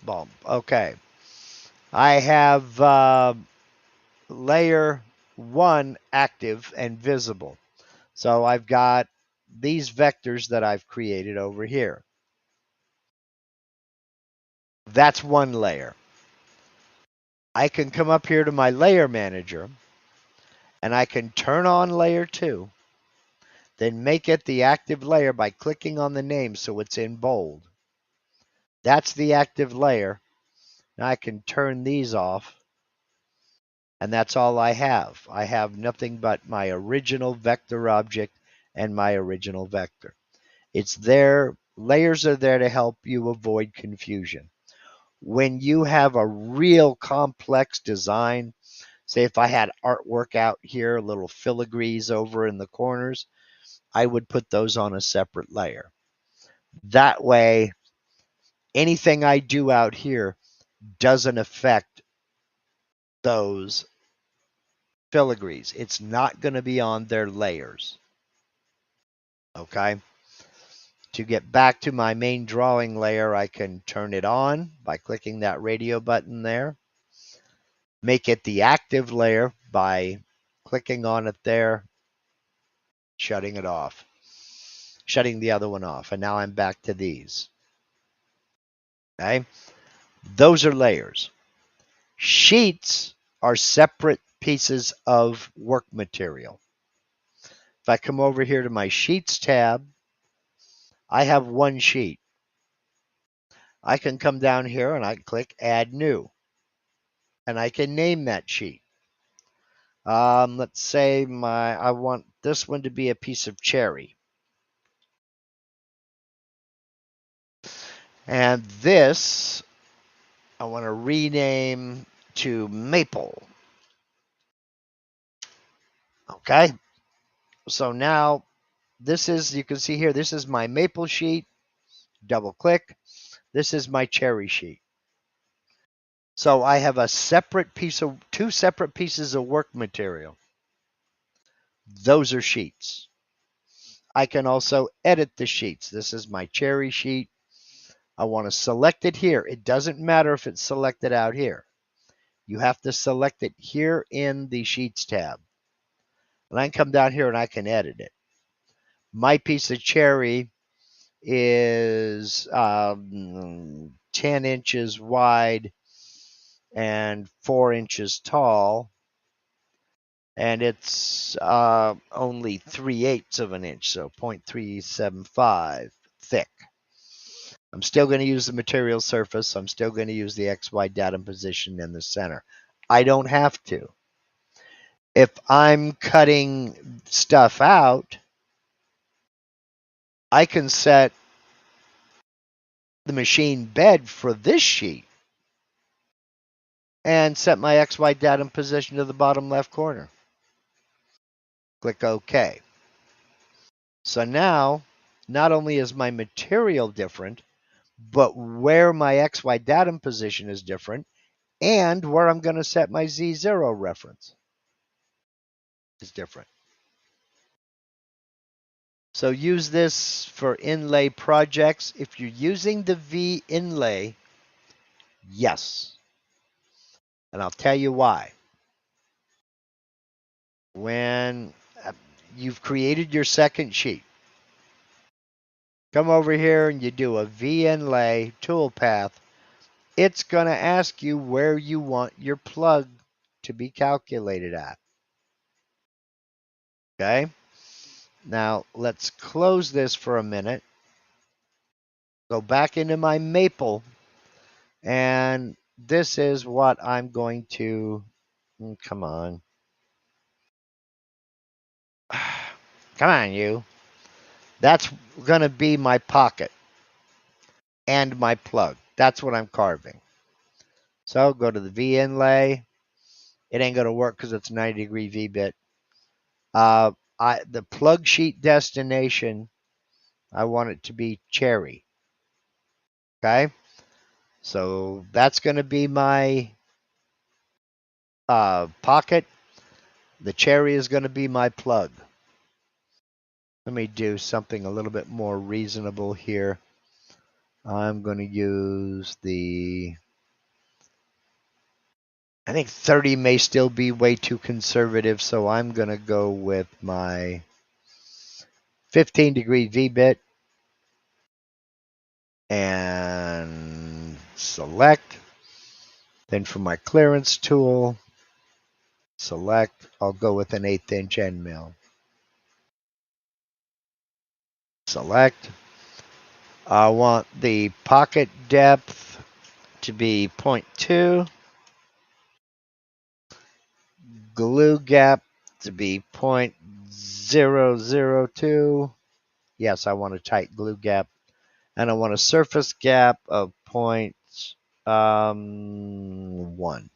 boom. Okay. I have layer 1 active and visible. So I've got these vectors that I've created over here. That's one layer. I can come up here to my layer manager and I can turn on layer 2, then make it the active layer by clicking on the name so it's in bold. That's the active layer. Now I can turn these off, and that's all I have. I have nothing but my original vector object and my original vector. It's there. Layers are there to help you avoid confusion. When you have a real complex design, say if I had artwork out here, little filigrees over in the corners, I would put those on a separate layer. That way, anything I do out here doesn't affect those filigrees. It's not going to be on their layers. Okay? To get back to my main drawing layer, I can turn it on by clicking that radio button there. Make it the active layer by clicking on it there, shutting it off, shutting the other one off. And now I'm back to these. Okay? Those are layers. Sheets are separate pieces of work material. If I come over here to my Sheets tab, I have one sheet. I can come down here and I can click Add New. And I can name that sheet. Let's say I want this one to be a piece of cherry. And this, I want to rename to maple. Okay. So now this is, you can see here, this is my maple sheet. Double click. This is my cherry sheet. So I have a separate two separate pieces of work material. Those are sheets. I can also edit the sheets. This is my cherry sheet. I want to select it here. It doesn't matter if it's selected out here. You have to select it here in the Sheets tab. And I can come down here and I can edit it. My piece of cherry is 10 inches wide and 4 inches tall. And it's only 3/8 of an inch, so 0.375 thick. I'm still going to use the material surface. I'm still going to use the XY datum position in the center. I don't have to. If I'm cutting stuff out, I can set the machine bed for this sheet and set my XY datum position to the bottom left corner. Click OK. So now, not only is my material different, but where my XY datum position is different, and where I'm going to set my Z0 reference is different. So use this for inlay projects. If you're using the V inlay, yes. And I'll tell you why. When you've created your second sheet, come over here and you do a V inlay toolpath. It's going to ask you where you want your plug to be calculated at. Okay? Now, let's close this for a minute. Go back into my maple. And this is what I'm going to... Come on. Come on, you. That's going to be my pocket and my plug. That's what I'm carving. So go to the V inlay. It ain't going to work because it's 90-degree V-bit. The plug sheet destination, I want it to be cherry. Okay, so that's going to be my pocket. The cherry is going to be my plug. Let me do something a little bit more reasonable here. I'm going to use I think 30 may still be way too conservative, so I'm going to go with my 15-degree V-bit and select. Then for my clearance tool, select. I'll go with an 1/8 inch end mill. Select. I want the pocket depth to be 0.2. Glue gap to be 0.002. Yes, I want a tight glue gap. And I want a surface gap of 0.1.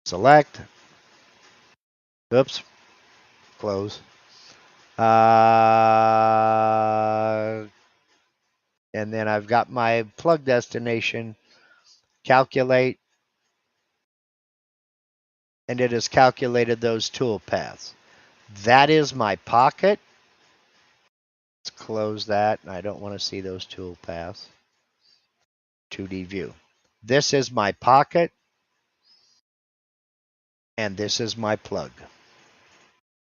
Select. Oops. Close. And then I've got my plug destination. Calculate. And it has calculated those tool paths. That is my pocket. Let's close that. I don't want to see those tool paths. 2D view. This is my pocket. And this is my plug.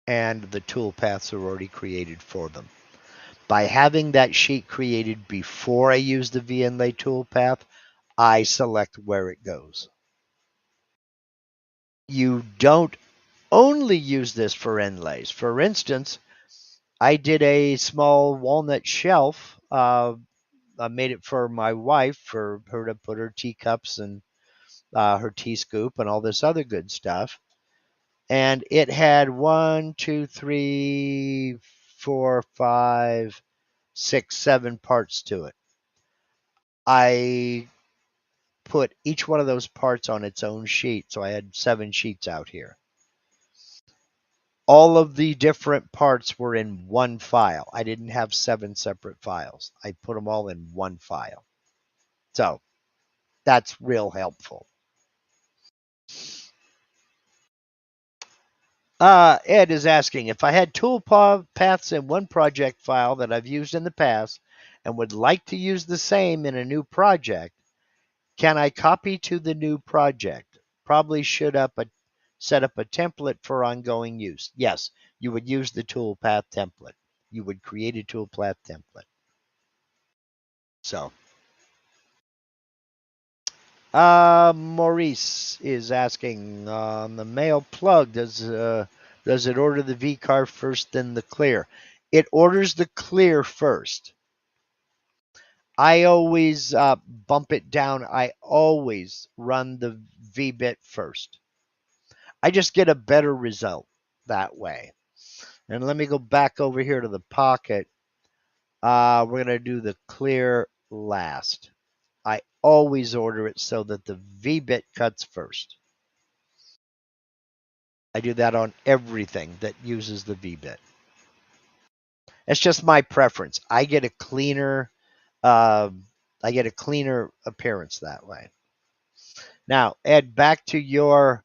And the tool paths are already created for them. By having that sheet created before I use the V-inlay toolpath, I select where it goes. You don't only use this for inlays. For instance, I did a small walnut shelf. I made it for my wife, for her to put her teacups and her tea scoop and all this other good stuff. And it had 1, 2, 3, 4, 5, 6, 7 parts to it. I put each one of those parts on its own sheet. So I had 7 sheets out here. All of the different parts were in one file. I didn't have 7 separate files. I put them all in one file. So that's real helpful. Ed is asking, if I had tool paths in one project file that I've used in the past and would like to use the same in a new project, can I copy to the new project? Probably should set up a template for ongoing use. Yes, you would use the toolpath template. You would create a toolpath template. So, Maurice is asking on the male plug, does it order the VCarve first, then the clear? It orders the clear first. I always bump it down. I always run the V-bit first. I just get a better result that way. And let me go back over here to the pocket. We're going to do the clear last. I always order it so that the V-bit cuts first. I do that on everything that uses the V-bit. It's just my preference. I get a cleaner appearance that way. Now, Ed, back to your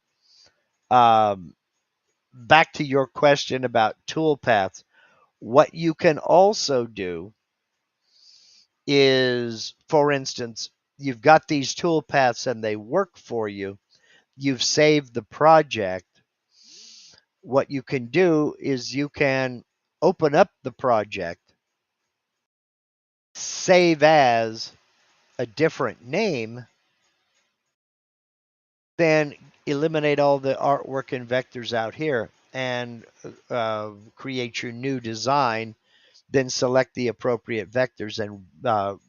question about toolpaths. What you can also do is, for instance, you've got these toolpaths and they work for you. You've saved the project. What you can do is you can open up the project, save as a different name, then eliminate all the artwork and vectors out here and create your new design, then select the appropriate vectors and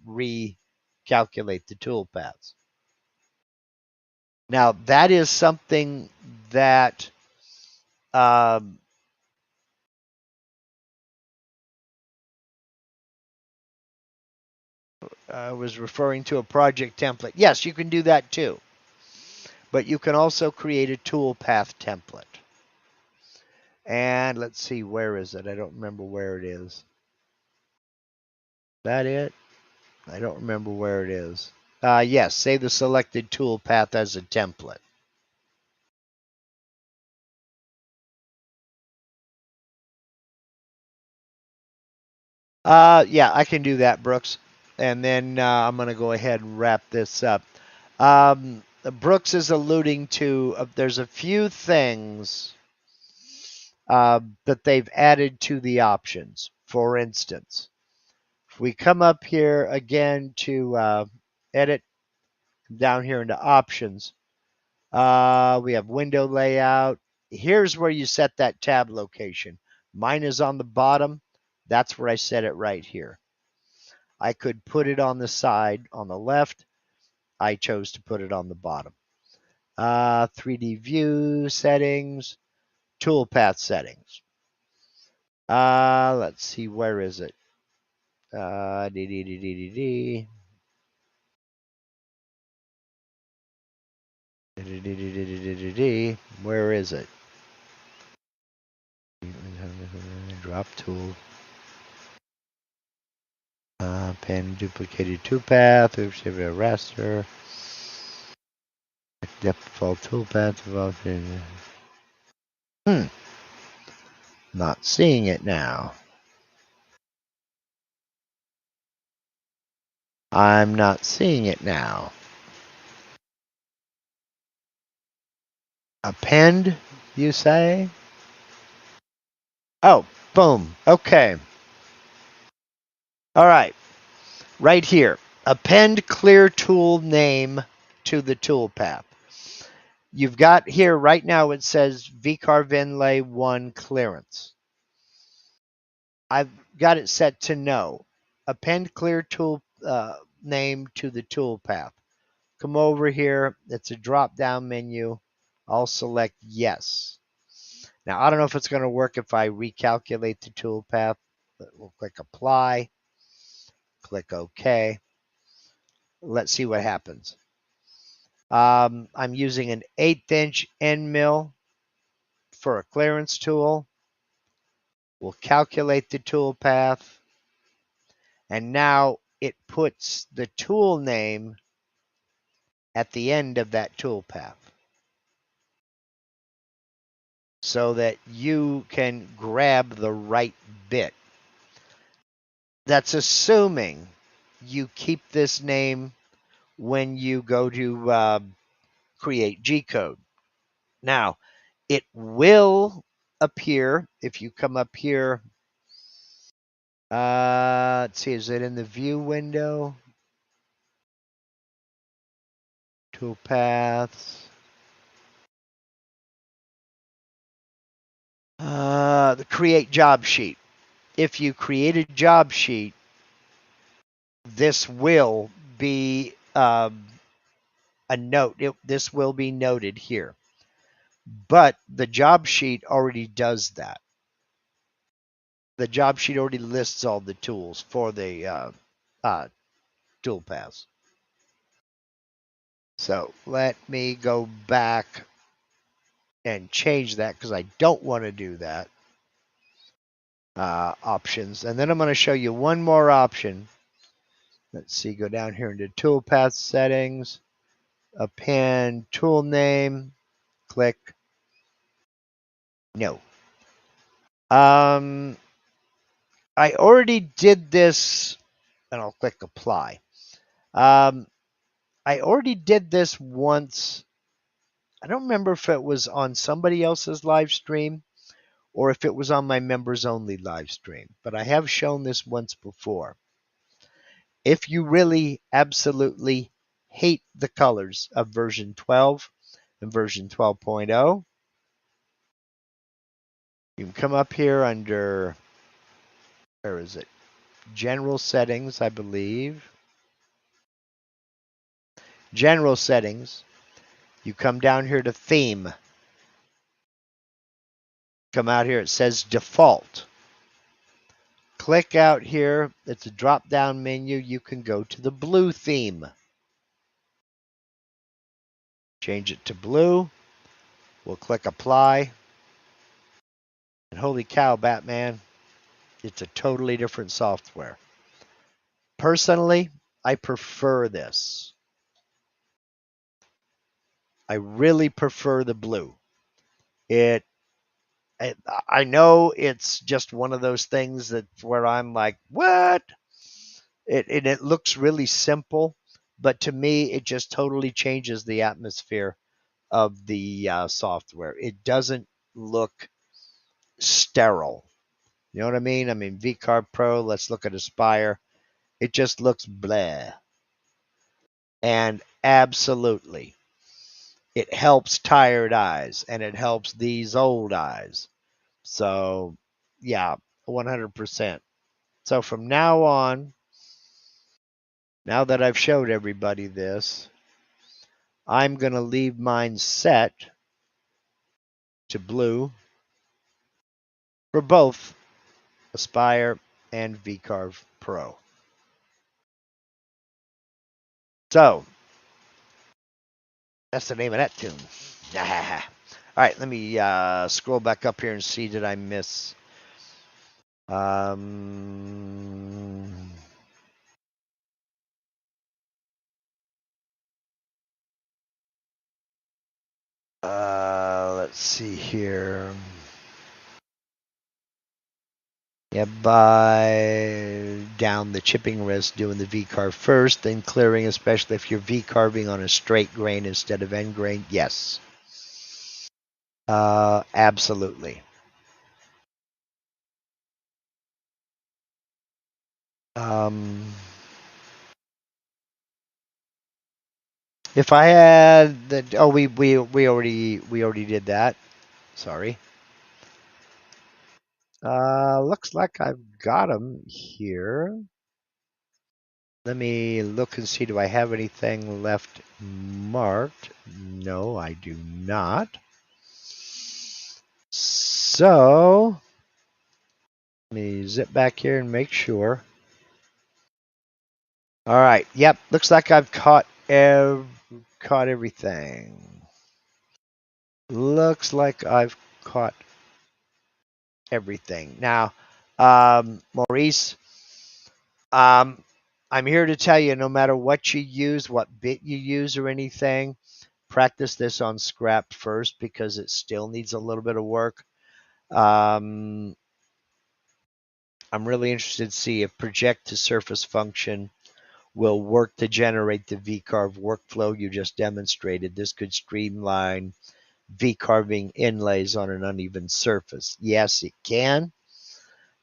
recalculate the toolpaths. Now, that is something that I was referring to a project template. Yes, you can do that too. But you can also create a toolpath template. And let's see, where is it? I don't remember where it is. Is that it? I don't remember where it is. Yes, save the selected tool path as a template. Yeah, I can do that, Brooks. And then I'm going to go ahead and wrap this up. Brooks is alluding to there's a few things that they've added to the options. For instance, if we come up here again to edit, down here into options, we have window layout. Here's where you set that tab location. Mine is on the bottom. That's where I set it right here. I could put it on the side on the left. I chose to put it on the bottom. 3D view settings, toolpath settings. Let's see, where is it? Where is it? Drop tool. Pen duplicated toolpath. Oops, have a raster. Depth default toolpath. Not seeing it now. I'm not seeing it now. Append, you say? Oh, boom. Okay. All right. Right here. Append clear tool name to the toolpath. You've got here right now it says VCarve inlay 1 clearance. I've got it set to no. Append clear tool name to the toolpath. Come over here. It's a drop-down menu. I'll select yes. Now, I don't know if it's going to work if I recalculate the toolpath, but we'll click apply. Click OK. Let's see what happens. I'm using an 1/8" end mill for a clearance tool. We'll calculate the toolpath. And now it puts the tool name at the end of that toolpath so that you can grab the right bit. That's assuming you keep this name when you go to create G-code. Now, it will appear if you come up here. Let's see, is it in the view window? Toolpaths. The create job sheet. If you create a job sheet, this will be a note. This will be noted here. But the job sheet already does that. The job sheet already lists all the tools for the toolpaths. So let me go back and change that because I don't want to do that. Options. And then I'm going to show you one more option. Let's see, go down here into toolpath settings, append tool name, click no. I already did this, and I'll click apply. I already did this once. I don't remember if it was on somebody else's live stream or if it was on my members only live stream, but I have shown this once before. If you really absolutely hate the colors of version 12 and version 12.0, you can come up here under, where is it? General settings, I believe. General settings. You come down here to theme. Come out here, it says default. Click out here. It's a drop down menu. You can go to the blue theme. Change it to blue. We'll click apply. And holy cow, Batman, it's a totally different software. Personally, I prefer this. I really prefer the blue. It I know it's just one of those things that where I'm like, what? It looks really simple, but to me, it just totally changes the atmosphere of the software. It doesn't look sterile. You know what I mean? I mean, VCarve Pro, let's look at Aspire. It just looks blah. And absolutely, it helps tired eyes and it helps these old eyes. So, yeah, 100%. So from now on, now that I've showed everybody this, I'm going to leave mine set to blue for both Aspire and VCarve Pro. So, that's the name of that tune. All right, let me scroll back up here and see, did I miss? Let's see here. Yeah, by down the chipping risk, doing the V-carve first, then clearing, especially if you're V-carving on a straight grain instead of end grain. Yes. Absolutely. If I had the we already did that. Sorry. Looks like I've got them here. Let me look and see, do I have anything left marked? No, I do not. So, let me zip back here and make sure. All right. Yep. Looks like I've caught everything. Looks like I've caught everything. Now, Maurice, I'm here to tell you, no matter what you use, what bit you use or anything, practice this on scrap first because it still needs a little bit of work. I'm really interested to see if project to surface function will work to generate the VCarve workflow you just demonstrated. This could streamline V-carving inlays on an uneven surface. Yes, it can.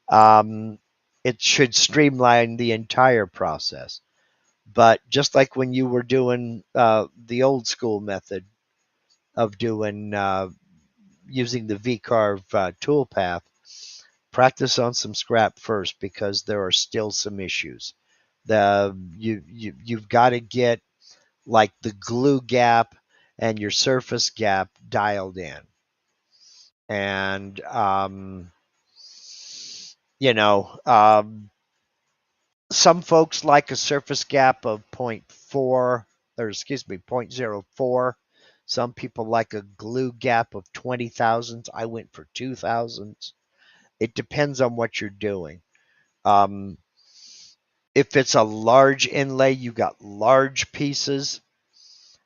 It should streamline the entire process. But just like when you were doing the old school method of doing using the VCarve toolpath, practice on some scrap first because there are still some issues. You've got to get like the glue gap and your surface gap dialed in, and you know, some folks like a surface gap of 0.4, or excuse me, 0.04. Some people like a glue gap of 20 thousandths. I went for 2 thousandths. It depends on what you're doing. Um, if it's a large inlay, you got large pieces,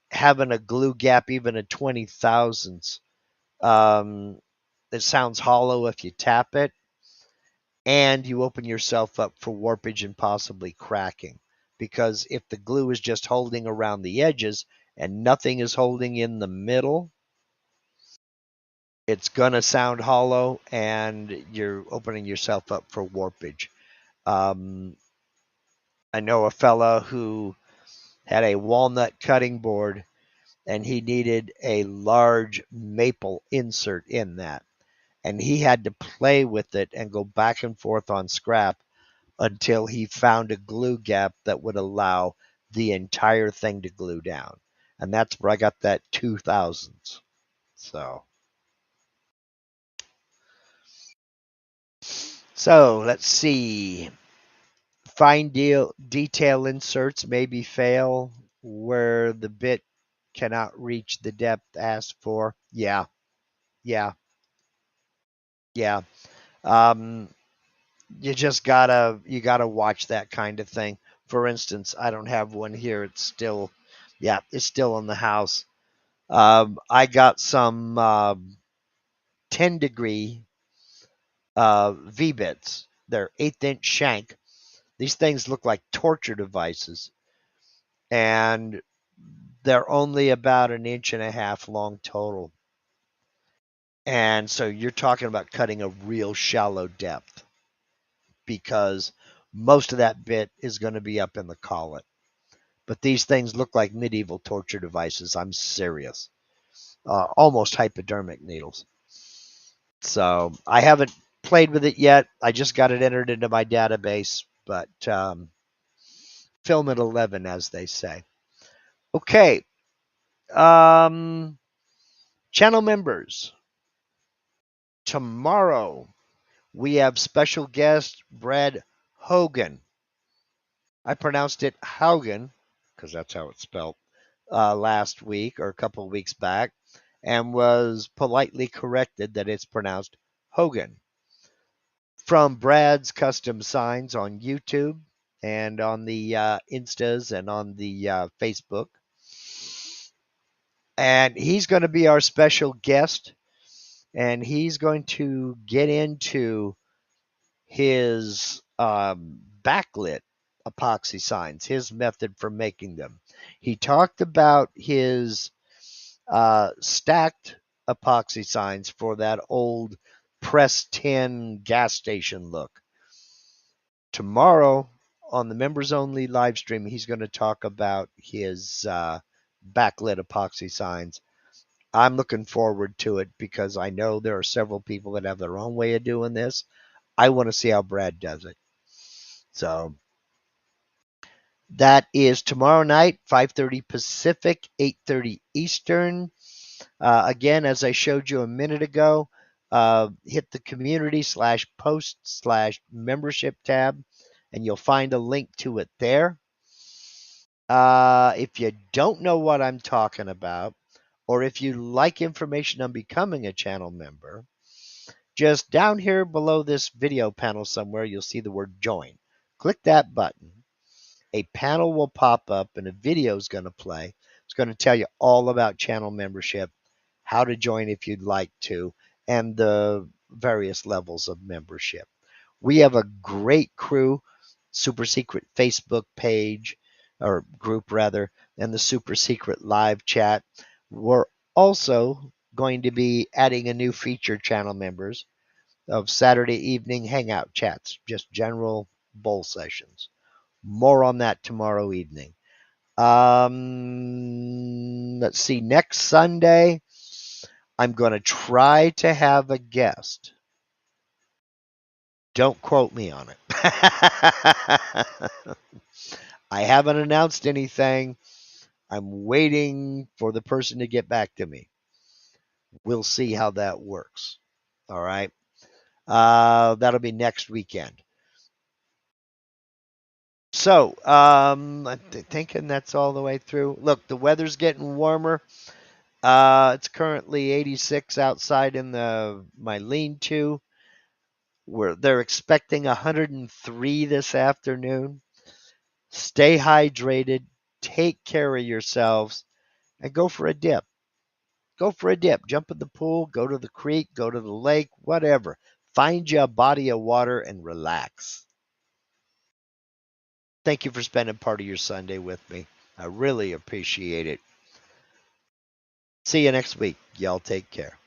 having a glue gap, even a 20 thousandths, it sounds hollow if you tap it, and you open yourself up for warpage and possibly cracking. Because if the glue is just holding around the edges and nothing is holding in the middle, it's going to sound hollow and you're opening yourself up for warpage. I know a fella who had a walnut cutting board and he needed a large maple insert in that. And he had to play with it and go back and forth on scrap until he found a glue gap that would allow the entire thing to glue down. And that's where I got that 2000s. So let's see. Fine detail inserts maybe fail where the bit cannot reach the depth asked for. Yeah. You just gotta watch that kind of thing. For instance, I don't have one here. It's still in the house. I got some 10-degree V-bits. They're 1/8 inch shank. These things look like torture devices, and they're only about 1.5 inches long total. And so you're talking about cutting a real shallow depth, because most of that bit is going to be up in the collet. But these things look like medieval torture devices. I'm serious. Almost hypodermic needles. So I haven't played with it yet. I just got it entered into my database, but film at 11, as they say. Okay. Channel members. Tomorrow we have special guest Brad Hogan. I pronounced it Haugen because that's how it's spelled last week or a couple of weeks back, and was politely corrected that it's pronounced Hogan. From Brad's Custom Signs on YouTube and on the Instas and on the Facebook. And he's going to be our special guest, and he's going to get into his backlit epoxy signs, his method for making them. He talked about his stacked epoxy signs for that old press tin gas station look. Tomorrow on the members only live stream, he's going to talk about his backlit epoxy signs. I'm looking forward to it because I know there are several people that have their own way of doing this. I want to see how Brad does it. So that is tomorrow night, 5:30 Pacific, 8:30 Eastern. Again, as I showed you a minute ago, hit the community/post/membership tab, and you'll find a link to it there. If you don't know what I'm talking about, or if you like information on becoming a channel member, just down here below this video panel somewhere, you'll see the word join. Click that button. A panel will pop up and a video is going to play. It's going to tell you all about channel membership, how to join if you'd like to, and the various levels of membership. We have a great crew, super secret Facebook page, or group rather, and the super secret live chat. We're also going to be adding a new feature, channel members, of Saturday evening hangout chats, just general bowl sessions. More on that tomorrow evening. Let's see. Next Sunday, I'm going to try to have a guest. Don't quote me on it. I haven't announced anything. I'm waiting for the person to get back to me. We'll see how that works. All right. That'll be next weekend. So, I'm thinking that's all the way through. Look, the weather's getting warmer. It's currently 86 outside in my lean-to. Where they're expecting 103 this afternoon. Stay hydrated, take care of yourselves, and go for a dip. Go for a dip. Jump in the pool, go to the creek, go to the lake, whatever. Find you a body of water and relax. Thank you for spending part of your Sunday with me. I really appreciate it. See you next week. Y'all take care.